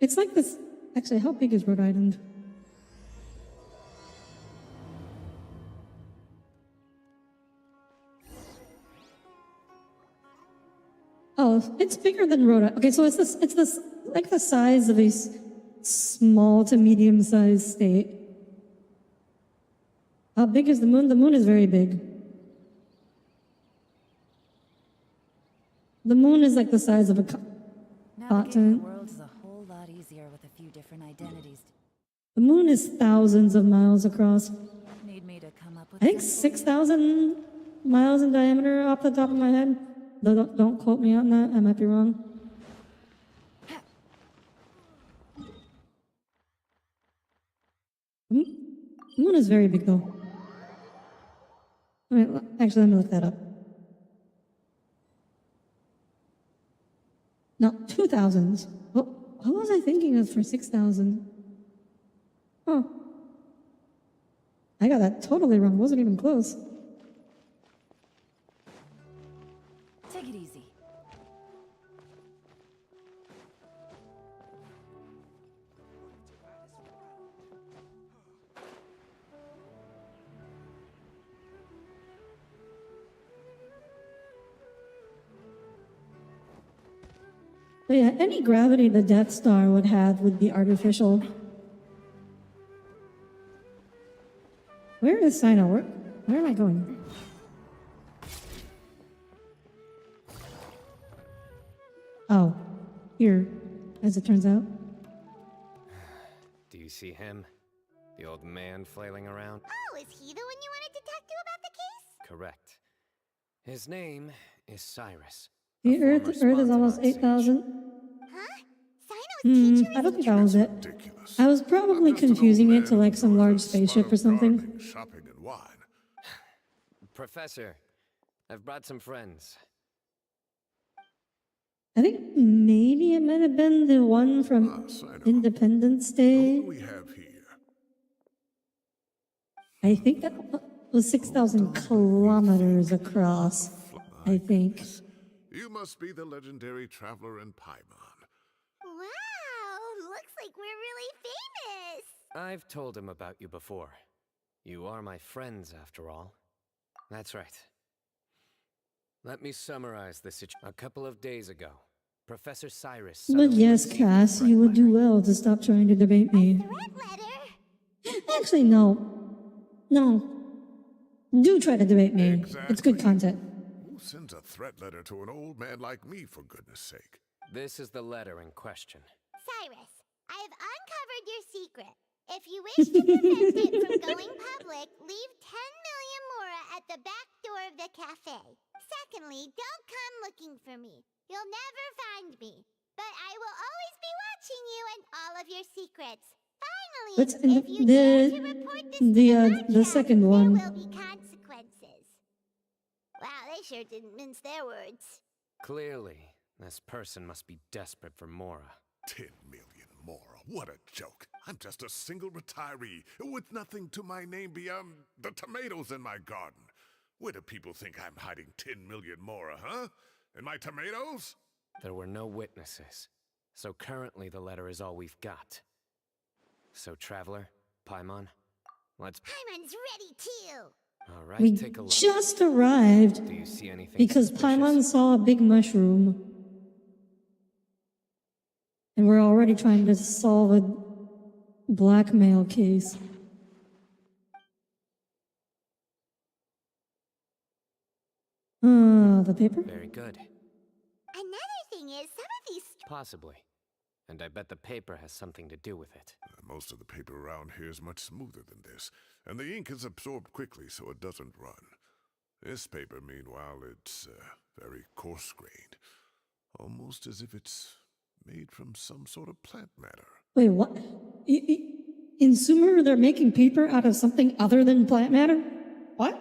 It's like this. Actually, how big is Rhode Island? Oh, it's bigger than Rhode Island. Okay, so it's this like the size of small to medium-sized state. How big is the moon? The moon is very big. The moon is like the size of a Navigating the continent. world is a whole lot easier with a few different identities. The moon is thousands of miles across. Need me to come up with I think 6,000 miles in diameter off the top of my head. Though don't quote me on that. I might be wrong. The moon is very big, though. Wait, actually, let me look that up. No, 2,000. What was I thinking of for 6,000? Oh. I got that totally wrong. Wasn't even close. Take it easy. But yeah, any gravity the Death Star would have would be artificial. Where is Sino? Where am I going? Oh, here, as it turns out. Do you see him? The old man flailing around? Oh, is he the one you wanted to talk to about the case? Correct. His name is Cyrus. The Earth is almost 8,000. I don't think that was it. I was probably confusing it to like some large spaceship or something. Shopping and wine. Professor, I've brought some friends. I think maybe it might have been the one from Independence Day. What do we have here? I think that was 6,000 kilometers across. I think. You must be the legendary traveler in Paimon. Wow, looks like we're really famous. I've told him about you before. You are my friends, after all. That's right. Let me summarize the situation. A couple of days ago, Professor Cyrus... But yes, Cass, you would do well to stop trying to debate me. Actually, no. No. Do try to debate me. Exactly. It's good content. Who sends a threat letter to an old man like me, for goodness sake? This is the letter in question. Cyrus, I have uncovered your secret. If you wish to prevent it from going public, leave 10 million mora at the back door of the cafe. Secondly, don't come looking for me. You'll never find me. But I will always be watching you and all of your secrets. Finally, What's if you dare to report this to the second one? there will be consequences. Wow, they sure didn't mince their words. Clearly, this person must be desperate for Mora. 10 million mora. What a joke. I'm just a single retiree with nothing to my name beyond the tomatoes in my garden. Where do people think I'm hiding 10 million mora, huh? In my tomatoes? There were no witnesses, so currently the letter is all we've got. So, Traveler, Paimon, let's... Paimon's ready too! Alright, We take a look. just arrived Do you see anything because suspicious? Paimon saw a big mushroom. And we're already trying to solve a blackmail case. The paper? Very good. Another thing is, some of these... Possibly. And I bet the paper has something to do with it. Most of the paper around here is much smoother than this, and the ink is absorbed quickly so it doesn't run. This paper, meanwhile, it's very coarse-grained. Almost as if it's made from some sort of plant matter. Wait, what? In Sumer, they're making paper out of something other than plant matter? What?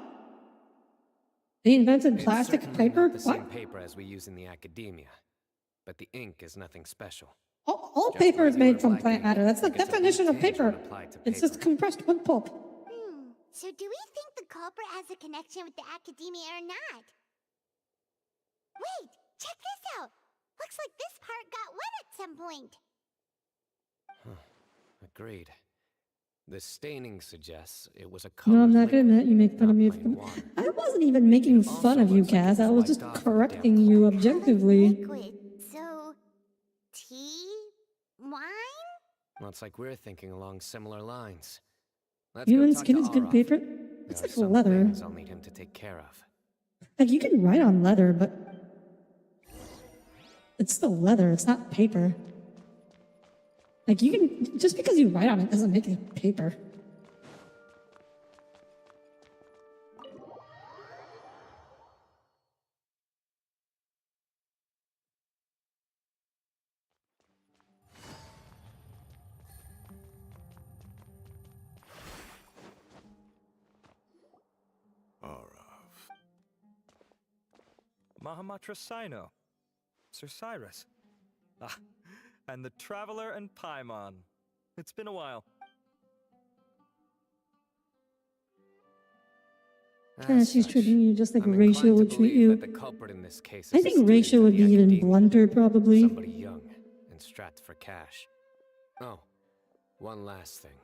They invented It's plastic certainly paper? not the What? same paper as we use in the academia, but the ink is nothing special. All Just paper is regular made from black plant ink, matter. That's the like it's a definition of blue tinge when paper. applied to It's paper. just compressed wood pulp. So do we think the culprit has a connection with the academia or not? Wait, check this out! Looks like this part got wet at some point. Agreed. The staining suggests it was a No, colored I'm not gonna liquid, let you make fun of me. not plain water. I wasn't even making fun of you, Cass. I was just correcting you objectively. Liquid. So, tea? Wine? Looks like we're thinking along similar lines. Let's Human go talk skin to is good Aroth. paper? There It's are like some leather. things I'll need him to take care of. Like, you can write on leather, but it's still leather, it's not paper. Like, you can, just because you write on it doesn't make it paper. Mahamatra Sino, Sir Cyrus. Ah, and the Traveler and Paimon. It's been a while. Yeah, she's treating you just like I'm Ratio inclined to would treat believe you. that the culprit in this case I is a think student Ratio of would the be even academia. blunter, probably. Somebody young and strapped for cash. Oh, one last thing.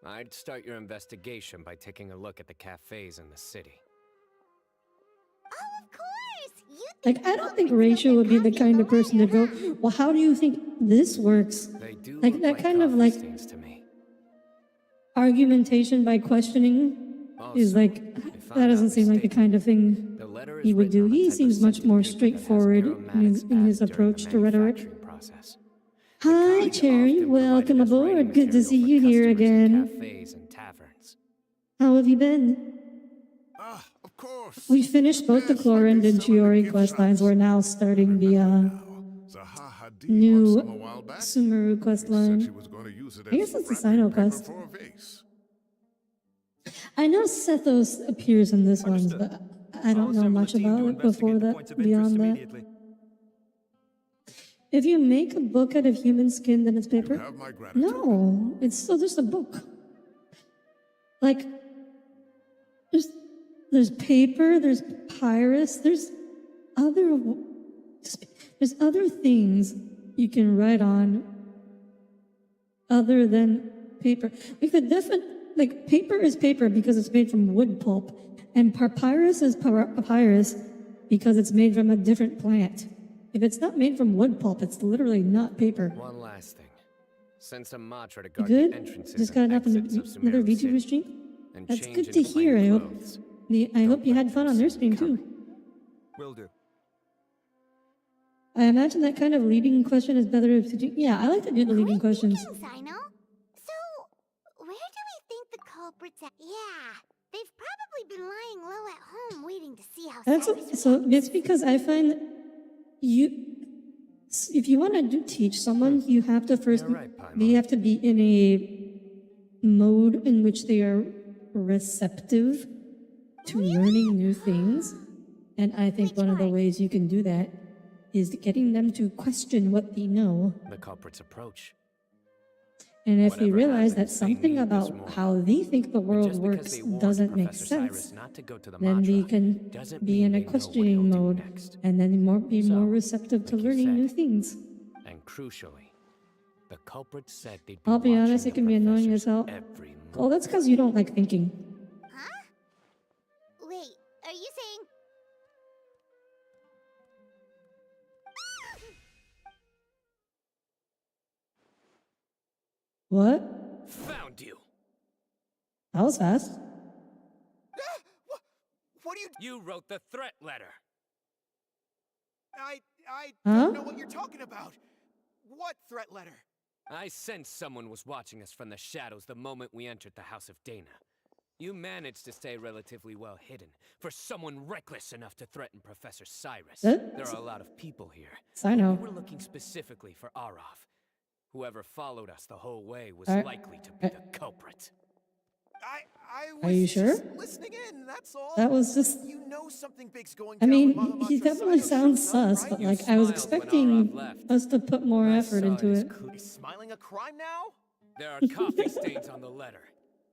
I'd start your investigation by taking a look at the cafes in the city. Oh, of course! You Like, I don't think Ratio would be the kind of person to go, well, how do you think this works? They do Like, look that like kind of, coffee like, stains to me. argumentation by questioning is Also, like, that doesn't seem like the kind of thing the letter he is would do. written on a He type of seems much scented more paper that has straightforward aromatics in his added during approach the to rhetoric. manufacturing process. Hi, Cherry. Welcome aboard. Good to see you here again. Cafes and taverns. How have you been? Of course. We finished both the Chlorinde and Chiori quest lines. We're now starting the new Sumeru quest line. I guess that's the Sino quest. I know Sethos appears in this one, but I don't know much about it before that, beyond that. If you make a book out of human skin, then it's paper? No, it's still just a book. Like, there's paper, there's papyrus, there's other things you can write on other than paper. Like paper is paper because it's made from wood pulp, and papyrus is papyrus because it's made from a different plant. If it's not made from wood pulp, it's literally not paper. One last thing. Send some Matra to You guard good? the entrances Just got and enough exits of another Sumeru VTuber City. stream? And That's change good to into plain hear. I clothes. hope you had fun on their stream too. Will do. I imagine that kind of leading question is better if to do. Yeah, I like to do the leading questions. Sino. So, where do we think the culprits at? Yeah, they've probably been lying low at home waiting to see how So it's because I find that if you want to teach someone, you have to first, they have to be in a mode in which they are receptive to learning new things. And I think one of the ways you can do that is getting them to question what they know. The culprit's approach. And if they realize that something about how they think the world works doesn't make sense, then they can be in a questioning mode and then be more receptive to learning new things. And crucially, the culprit said they'd be I'll be honest, watching it can be annoying as hell. Oh, that's because you don't like thinking. Huh? Wait, are you saying... What? Found you. That was fast. What do you... You wrote the threat letter. I Huh? don't know what you're talking about. What threat letter? I sensed someone was watching us from the shadows the moment we entered the House of Dana. You managed to stay relatively well hidden for someone reckless enough to threaten Professor Cyrus. There are a lot of people here. I know. We were looking specifically for Aroth. Whoever followed us the whole way was Are- likely to be the culprit. I Are you was sure? just listening in, that's all. That was just. You know something big's going I down mean, with he Mahamatra definitely Sino sounds shows up, sus, right? but like, I was expecting us to put more effort into it. He's smiling a crime now? There are coffee stains on the letter.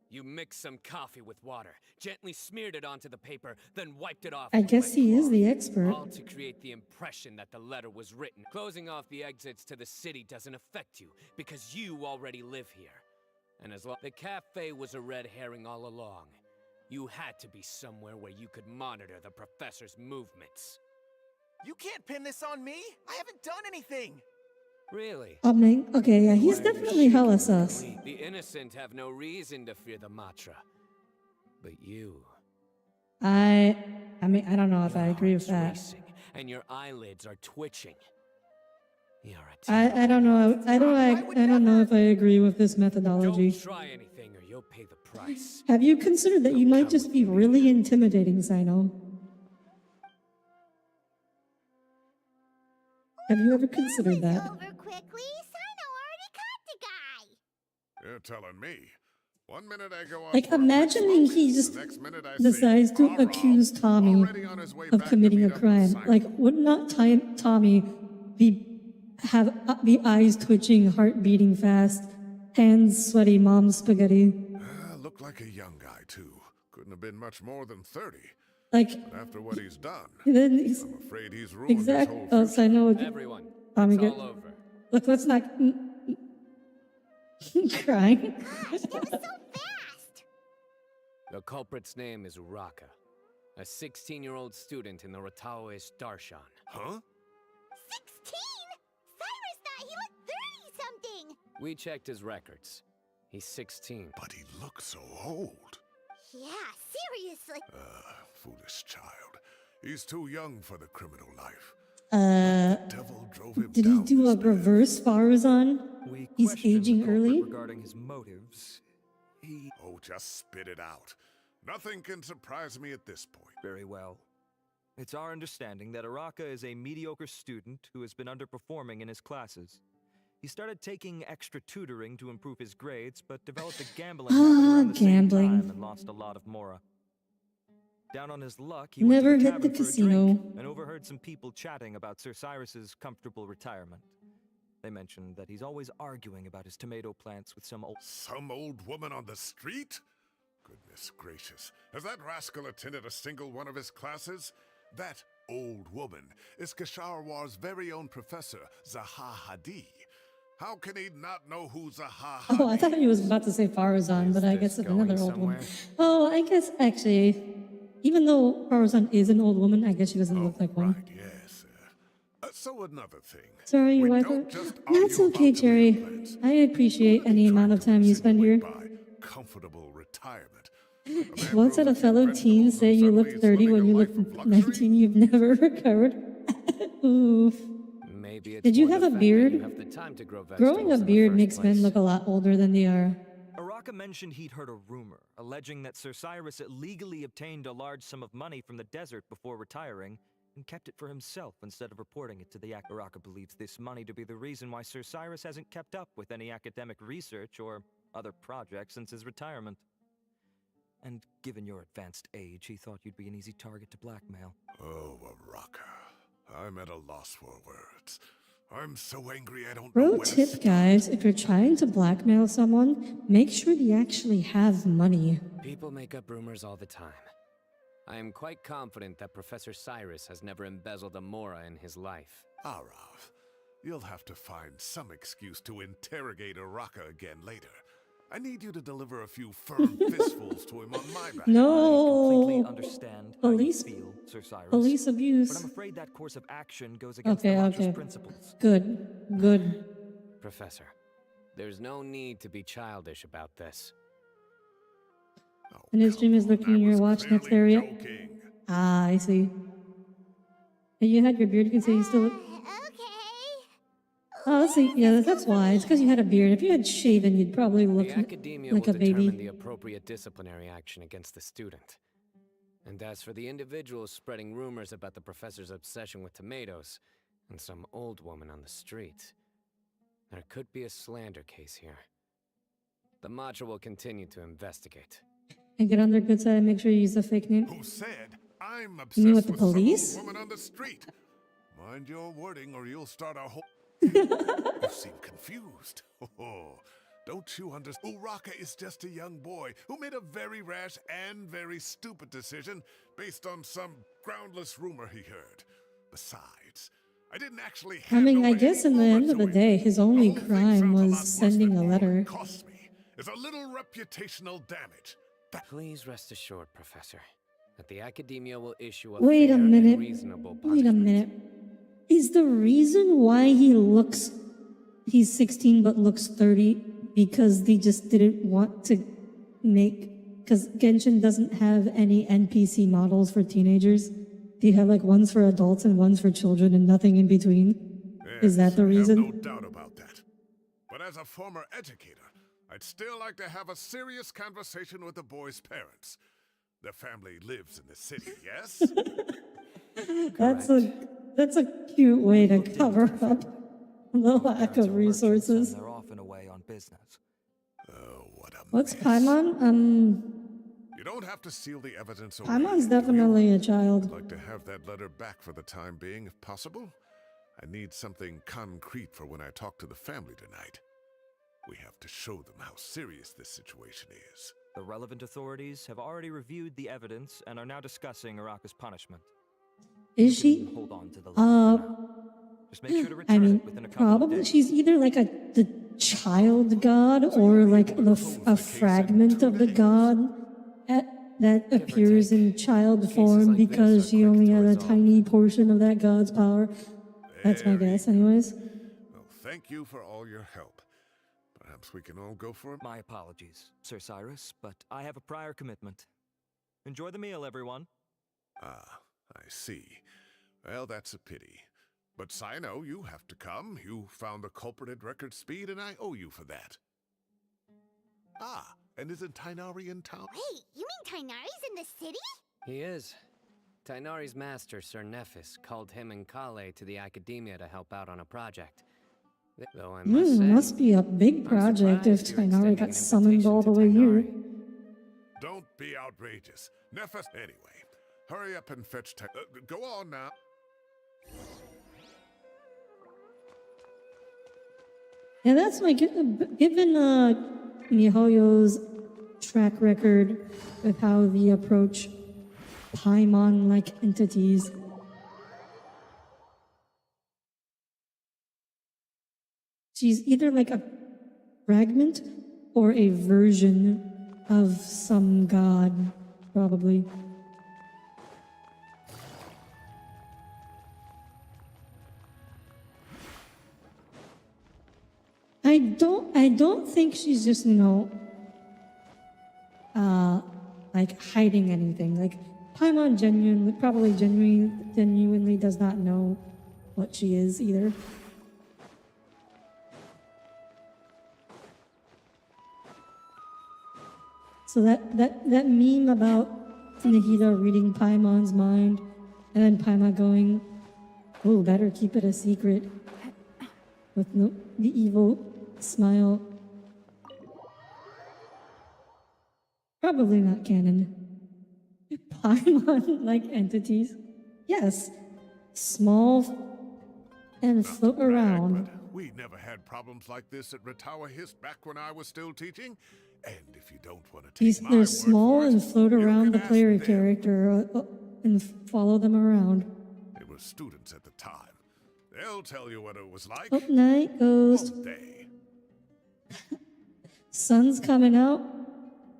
You mixed some coffee with water, gently smeared it onto the paper, then wiped it off. I with guess wet he is cloth, the expert. All to create the impression that the letter was written. Closing off the exits to the city doesn't affect you, because you already live here. And as long the cafe was a red herring all along, you had to be somewhere where you could monitor the professor's movements. You can't pin this on me. I haven't done anything. Really? Okay, yeah, he's Why are you definitely hella shaking, sus. Kali? The innocent have no reason to fear the Matra. But you... I mean, I don't know if I agree with that. Racing, and your eyelids are twitching. You're a I don't know. I don't know if I agree with this methodology. Don't try anything or you'll pay the price. Have you considered that you might just be really intimidating, Sino? Have you ever considered that? Over quickly, Sino already caught the guy. You're telling me. 1 minute I go out Like, for a imagining quick he smoke, just the next minute I decides see to Rah-Rah accuse Tommy already on his way of back to committing a meet up with crime. Simon. Like, would not Tommy be eyes twitching, heart beating fast, hands sweaty, mom spaghetti? Looked like a young guy too. Couldn't have been much more than 30. Like, but after what he's done, then he's, I'm afraid he's ruined his whole Oh, so I know. Everyone, Tommy it's get. all over. Look, let's not. Crying. Gosh, that was so fast. The culprit's name is Uraka, a 16-year-old student in the Ratawe Starshan. Huh? 16? Cyrus thought he looked 30-something. We checked his records. He's 16. But he looks so old. Yeah, seriously. Foolish child. He's too young for the criminal life. Devil drove him did he do a reverse Farazan? He's aging early? Regarding his motives, Oh, just spit it out. Nothing can surprise me at this point. Very well. It's our understanding that Araka is a mediocre student who has been underperforming in his classes. He started taking extra tutoring to improve his grades, but developed a gambling habit around the same time and lost a lot of Mora. Down on his luck, he Never went to the hit the tavern for a casino. drink and overheard some people chatting about Sir Cyrus's comfortable retirement. They mentioned that he's always arguing about his tomato plants with some old woman on the street? Goodness gracious. Has that rascal attended a single one of his classes? That old woman is Kasharwar's very own professor, Zaha Hadi. How can he not know who Zaha Hadi? Oh, I thought he was about to say Farazan, but I guess it's another old woman. Oh, I guess actually, even though Farazan is an old woman, I guess she doesn't look like one. Yes. So another thing. Sorry, your wife. That's okay, Jerry. I appreciate any amount of time you spend here. Comfortable retirement. Once had a fellow teen say you look 30 when you look 19, you've never recovered. Oof. Maybe it's Did you more have the a fact that beard? you have the time to grow Growing a vegetables in the beard first makes men place. look a lot older than they are. Araka mentioned he'd heard a rumor alleging that Sir Cyrus illegally obtained a large sum of money from the desert before retiring and kept it for himself instead of reporting it to the Araka believes this money to be the reason why Sir Cyrus hasn't kept up with any academic research or other projects since his retirement. And given your advanced age, he thought you'd be an easy target to blackmail. Oh, Araka. I'm at a loss for words. I'm so angry I don't know Pro where to tip, guys, if you're trying to blackmail someone, make sure they actually have money. People make up rumors all the time. I am quite confident that Professor Cyrus has never embezzled a Mora in his life. Arav, you'll have to find some excuse to interrogate Araka again later. I need you to deliver a few firm fistfuls to him on my back. No. I completely understand how you feel, Sir Cyrus. Police abuse. But I'm afraid that course of action goes against Okay, the Matra's okay. principles. Good. Professor, there's no need to be childish about this. And his dream is looking in your watch next area. Ah, I see. Hey, you had your beard, you can say you still look. Oh, let's see. Yeah, that's why. It's because you had a beard. If you had shaven, you'd probably look The academia like will a determine baby. the appropriate disciplinary action against the student. And as for the individuals spreading rumors about the professor's obsession with tomatoes and some old woman on the street, there could be a slander case here. The Matra will continue to investigate. And get on their good side and make sure you use the fake name. Who said I'm You mean with obsessed the with some police? old woman on the street? Mind your wording or you'll start a whole... You seem confused. Oh, don't you understand? Uraka is just a young boy who made a very rash and very stupid decision based on some groundless rumor he heard. Besides, I didn't actually I mean, I hand over guess any in the Mora end of to the him. day, his only crime was sending a letter. Cost me is a little reputational damage. Please rest assured, Professor, that the academia will issue a Wait a fair minute. and reasonable Wait a minute. Is the reason why he looks he's 16 but looks 30 because they just didn't want to make, because Genshin doesn't have any NPC models for teenagers. They have like ones for adults and ones for children and nothing in between. Is that the I have reason? no doubt about that. But as a former educator, I'd still like to have a serious conversation with the boy's parents. Their family lives in the city, yes? That's a cute way to cover up the lack of resources. They're off and away on business. Oh, what a What's mess. Paimon? You don't have to seal the evidence away. Paimon's definitely a child. I'd like to have that letter back for the time being, if possible. I need something concrete for when I talk to the family tonight. We have to show them how serious this situation is. The relevant authorities have already reviewed the evidence and are now discussing Araka's punishment. Is she? Hold on to the letter for now. Just make sure to return I mean, it within a couple of probably days. she's either like the child god or like a fragment of the god that appears in child form because she only has a tiny portion of that god's power. That's my guess, anyways. Well, thank you for all your help. Perhaps we can all go for a... My apologies, Sir Cyrus, but I have a prior commitment. Enjoy the meal, everyone. Ah, I see. Well, that's a pity. But Sino, you have to come. You found the culprit at record speed, and I owe you for that. Ah, and isn't Tainari in town? Wait, you mean Tainari's in the city? He is. Tainari's master, Sir Nephis, called him and Kale to the academia to help out on a project. Though I must say, Must be a big project if Tainari got summoned all the way here. Don't be outrageous. Nephis... Anyway, hurry up and fetch go on now. Yeah, that's like, given MiHoYo's track record with how they approach Paimon-like entities. She's either like a fragment or a version of some god, probably. I don't think she's just, like hiding anything. Like Paimon genuinely does not know what she is either. So that meme about Nahida reading Paimon's mind and then Paimon going, "Oh, better keep it a secret," with the evil smile. Probably not canon. Paimon-like entities. Yes. Small and float around. We never had problems like this at Ratawa Hiss back when I was still teaching. And if you don't want to take my They're word small for it, and float you around the can player ask them. character and follow them around. They were students at the time. They'll tell you what it was like. Oh, night, ghost. Won't they? Sun's coming out.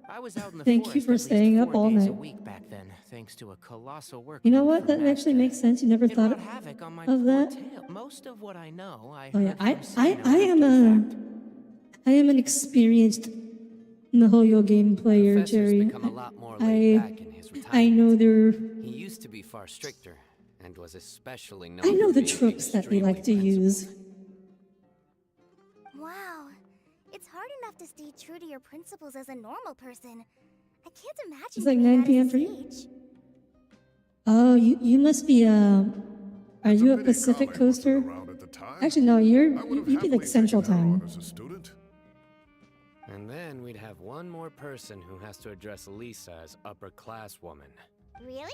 I was out in the Thank you forest for at least staying up 4 all days a night. week back then, thanks to a colossal work. You know what? That actually makes sense. You never It thought wrought havoc on my of poor that. tail. Most of what I know, I Oh yeah, heard from Sino I am an experienced MiHoYo game player, Professor's Jerry. become a lot more laid back in his I know they're. He used to be far stricter, and was especially known I know for the being tropes that they like to use. Wow, it's hard enough to stay true to your principles as a normal person. I can't imagine It's like doing 9 that p.m. at for his you. age. Oh, you must be Are you a Pacific coaster? Actually, no. You'd be like Central Time. As a student. And then we'd have one more person who has to address Lisa as upper class woman. Really?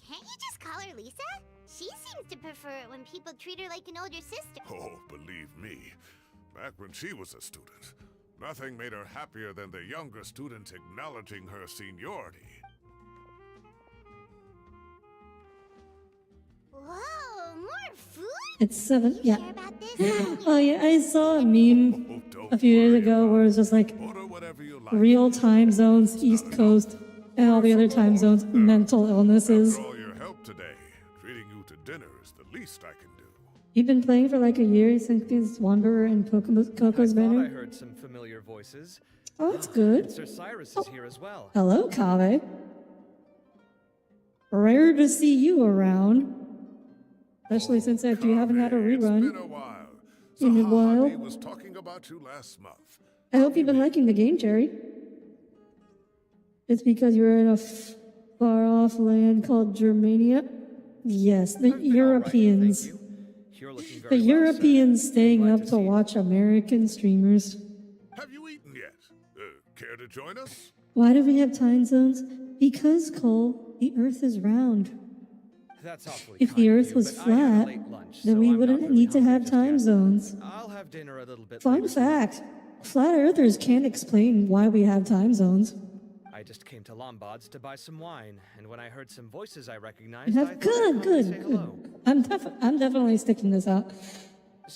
Can't you just call her Lisa? She seems to prefer it when people treat her like an older sister. Oh, believe me. Back when she was a student, nothing made her happier than the younger students acknowledging her seniority. Whoa, more food? It's 7. Yeah. Sure about this? Oh yeah, I saw a meme a few days ago where it's just like real time zones, East Coast, and all the other time zones, mental illnesses. After all your help today, treating you to dinner is the least I can do. You've been playing for like a year since Wanderer and Coco's I Banner? heard some familiar voices. Oh, that's good. And Sir Cyrus is here as well. Hello, Kave. Rare to see you around. Especially since you haven't had a rerun. It's been a while. In a while. Sahadi was talking about you last month. I hope you've been liking the game, Jerry. It's because you're in a far-off land called Germania. Yes, the Europeans. The Europeans staying up to watch American streamers. Have you eaten yet? Care to join us? Why do we have time zones? Because, Cole, the Earth is round. That's awfully If the Earth was flat, then we wouldn't need to have time zones. I'll have dinner a little bit Fun later. fact, flat earthers can't explain why we have time zones. I just came to Lombard's to buy some wine, and when I heard some voices I recognized, I thought I'd Good. come and say hello. I'm definitely sticking this out.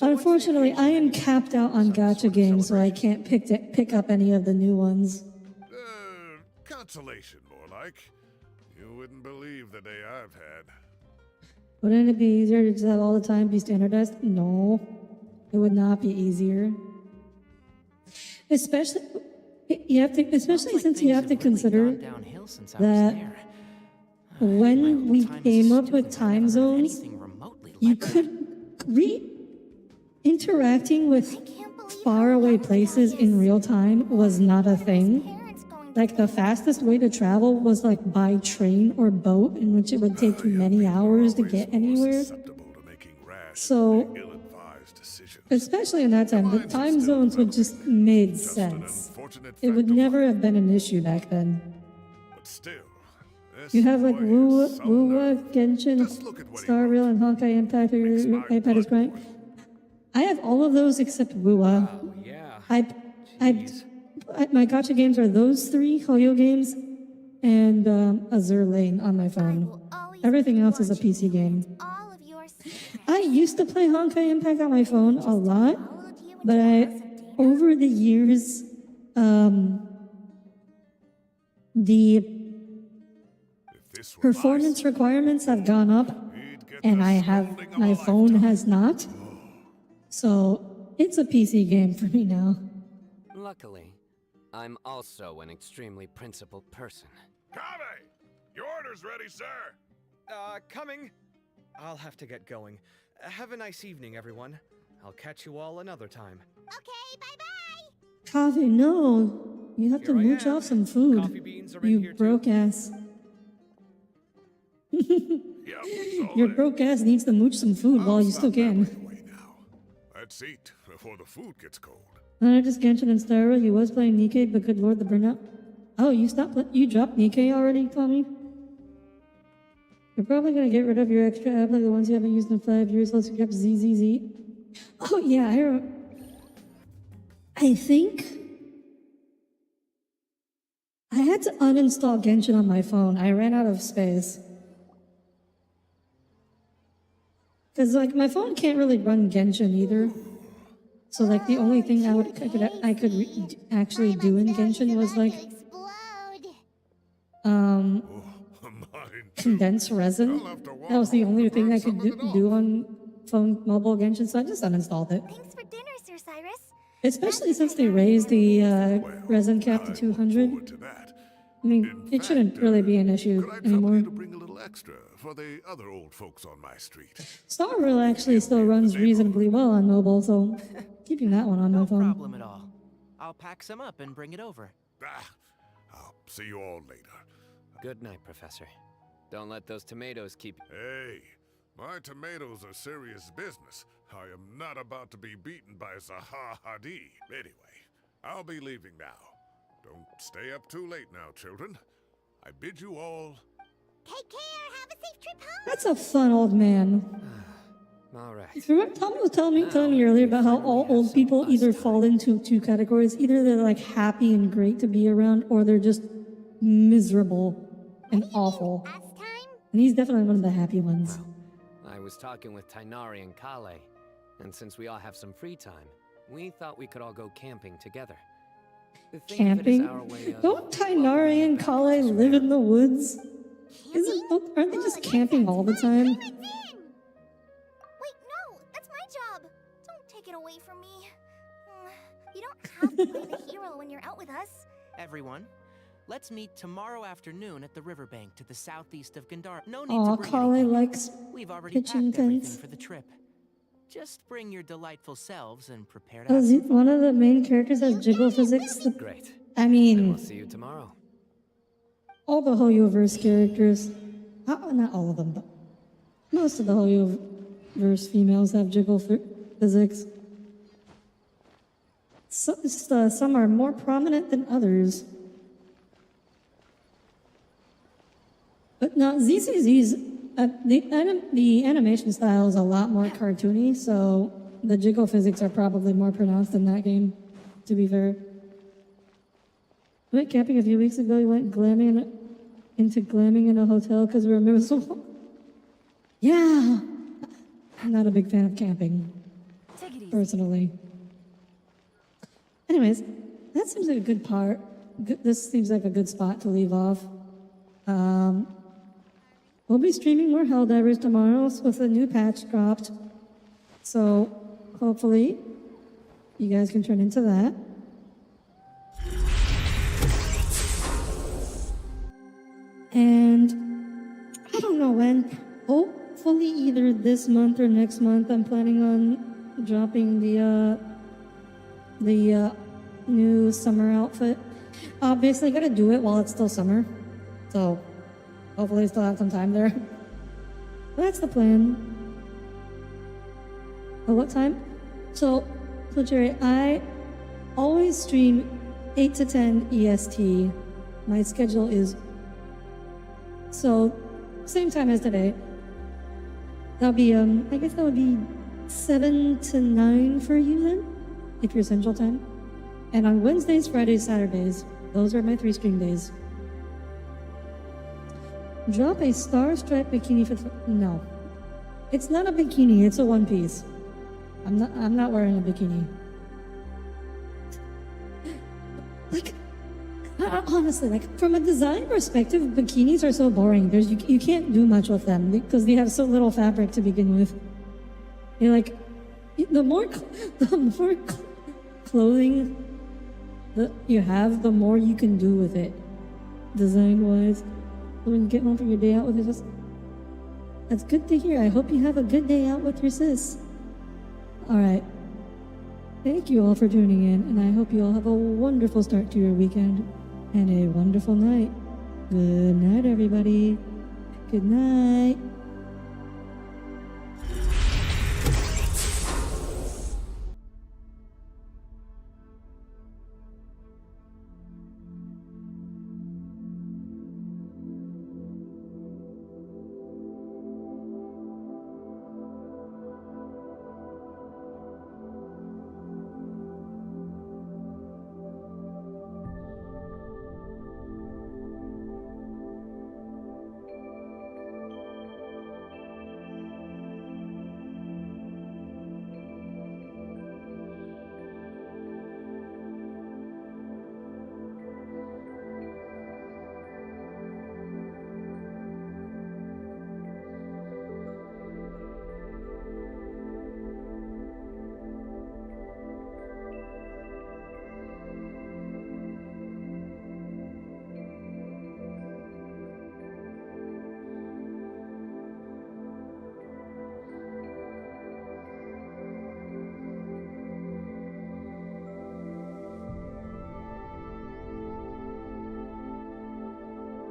Unfortunately, I am capped out on gacha games, so I can't pick up any of the new ones. Consolation, more like. You wouldn't believe the day I've had. Wouldn't it be easier to just have all the time be standardized? No, it would not be easier. Especially since you have to consider that when we came up with time zones, you could interacting with faraway places in real time was not a thing. Like the fastest way to travel was like by train or boat, in which it would take you many hours to get anywhere. So, especially in that time, the time zones would just made sense. It would never have been an issue back then. But still, You have like Wuwa, Genshin, Star Rail, and Honkai Impact. Your iPad is crying. I have all of those except Wuwa. My gacha games are those three Hoyo games and Azure Lane on my phone. Everything else is a PC game. I used to play Honkai Impact on my phone a lot, but over the years, the performance requirements have gone up, and my phone has not. So it's a PC game for me now. Luckily, I'm also an extremely principled person. Kave! Your order's ready, sir! Coming. I'll have to get going. Have a nice evening, everyone. I'll catch you all another time. Okay, bye-bye! Kave, no. You have to mooch off some food. You broke ass. Your broke ass needs to mooch some food while you still can. Let's eat before the food gets cold. Not just Genshin and Star Rail, he was playing Nikkei, but good lord, the burnout. Oh, you dropped Nikkei already, Tommy? You're probably gonna get rid of your extra app like the ones you haven't used in 5 years. Let's grab ZZZ. Oh yeah, I think I had to uninstall Genshin on my phone. I ran out of space. Cause like my phone can't really run Genshin either. So like the only thing I could actually do in Genshin was like condense resin. That was the only thing I could do on phone mobile Genshin, so I just uninstalled it. Thanks for dinner, Sir Cyrus. Especially since they raised the resin cap to 200. I mean, it shouldn't really be an issue anymore. To bring a little extra for the other old folks on my street. Star Rail actually still runs reasonably well on mobile, so keeping that one on my phone. No problem at all. I'll pack some up and bring it over. I'll see you all later. Good night, Professor. Don't let those tomatoes keep... Hey, my tomatoes are serious business. I am not about to be beaten by Zahadi. Anyway, I'll be leaving now. Don't stay up too late now, children. I bid you all... Take care, have a safe trip home! That's a fun old man. All right. Remember, Tommy was telling me earlier about how all old people either fall into two categories. Either they're like happy and great to be around, or they're just miserable and awful. And he's definitely one of the happy ones. I was talking with Tainari and Kale, and since we all have some free time, we thought we could all go camping together. Camping? Don't Tainari and Kale live in the woods? Aren't they just camping all the time? Wait, no, that's have to play the hero when you're out with us. Everyone, let's meet tomorrow afternoon at the riverbank to the southeast of Gandhar. No need Aw, to bring Kale anything. likes We've already pitching packed everything tents. for the trip. Just bring your delightful selves and prepare to Oh, have some one of the main characters has jiggle physics. Great. I Then mean, we'll see you tomorrow. all the Hoyoverse characters, not all of them, but most of the Hoyoverse females have jiggle physics. Some are more prominent than others. But no, ZCZ's, the animation style is a lot more cartoony, so the jiggle physics are probably more pronounced in that game, to be fair. We went camping a few weeks ago. We went into glamming in a hotel because we were miserable. Yeah, I'm not a big fan of camping, personally. Anyways, that seems like a good part. This seems like a good spot to leave off. We'll be streaming more Helldivers tomorrow with a new patch dropped. So hopefully you guys can turn into that. And I don't know when. Hopefully either this month or next month. I'm planning on dropping the new summer outfit. Obviously, gotta do it while it's still summer. So hopefully I still have some time there. That's the plan. At what time? So Jerry, I always stream 8 to 10 EST. My schedule is so same time as today. That'll be I guess that would be 7 to 9 for you then, if you're Central Time. And on Wednesdays, Fridays, Saturdays, those are my 3 stream days. Drop a star-striped bikini for no. It's not a bikini, it's a one piece. I'm not wearing a bikini. Like, honestly, like from a design perspective, bikinis are so boring. You can't do much with them because they have so little fabric to begin with. You're like, the more clothing that you have, the more you can do with it, design-wise. When you get home from your day out with your sis. That's good to hear. I hope you have a good day out with your sis. All right. Thank you all for tuning in, and I hope you all have a wonderful start to your weekend and a wonderful night. Good night, everybody. Good night.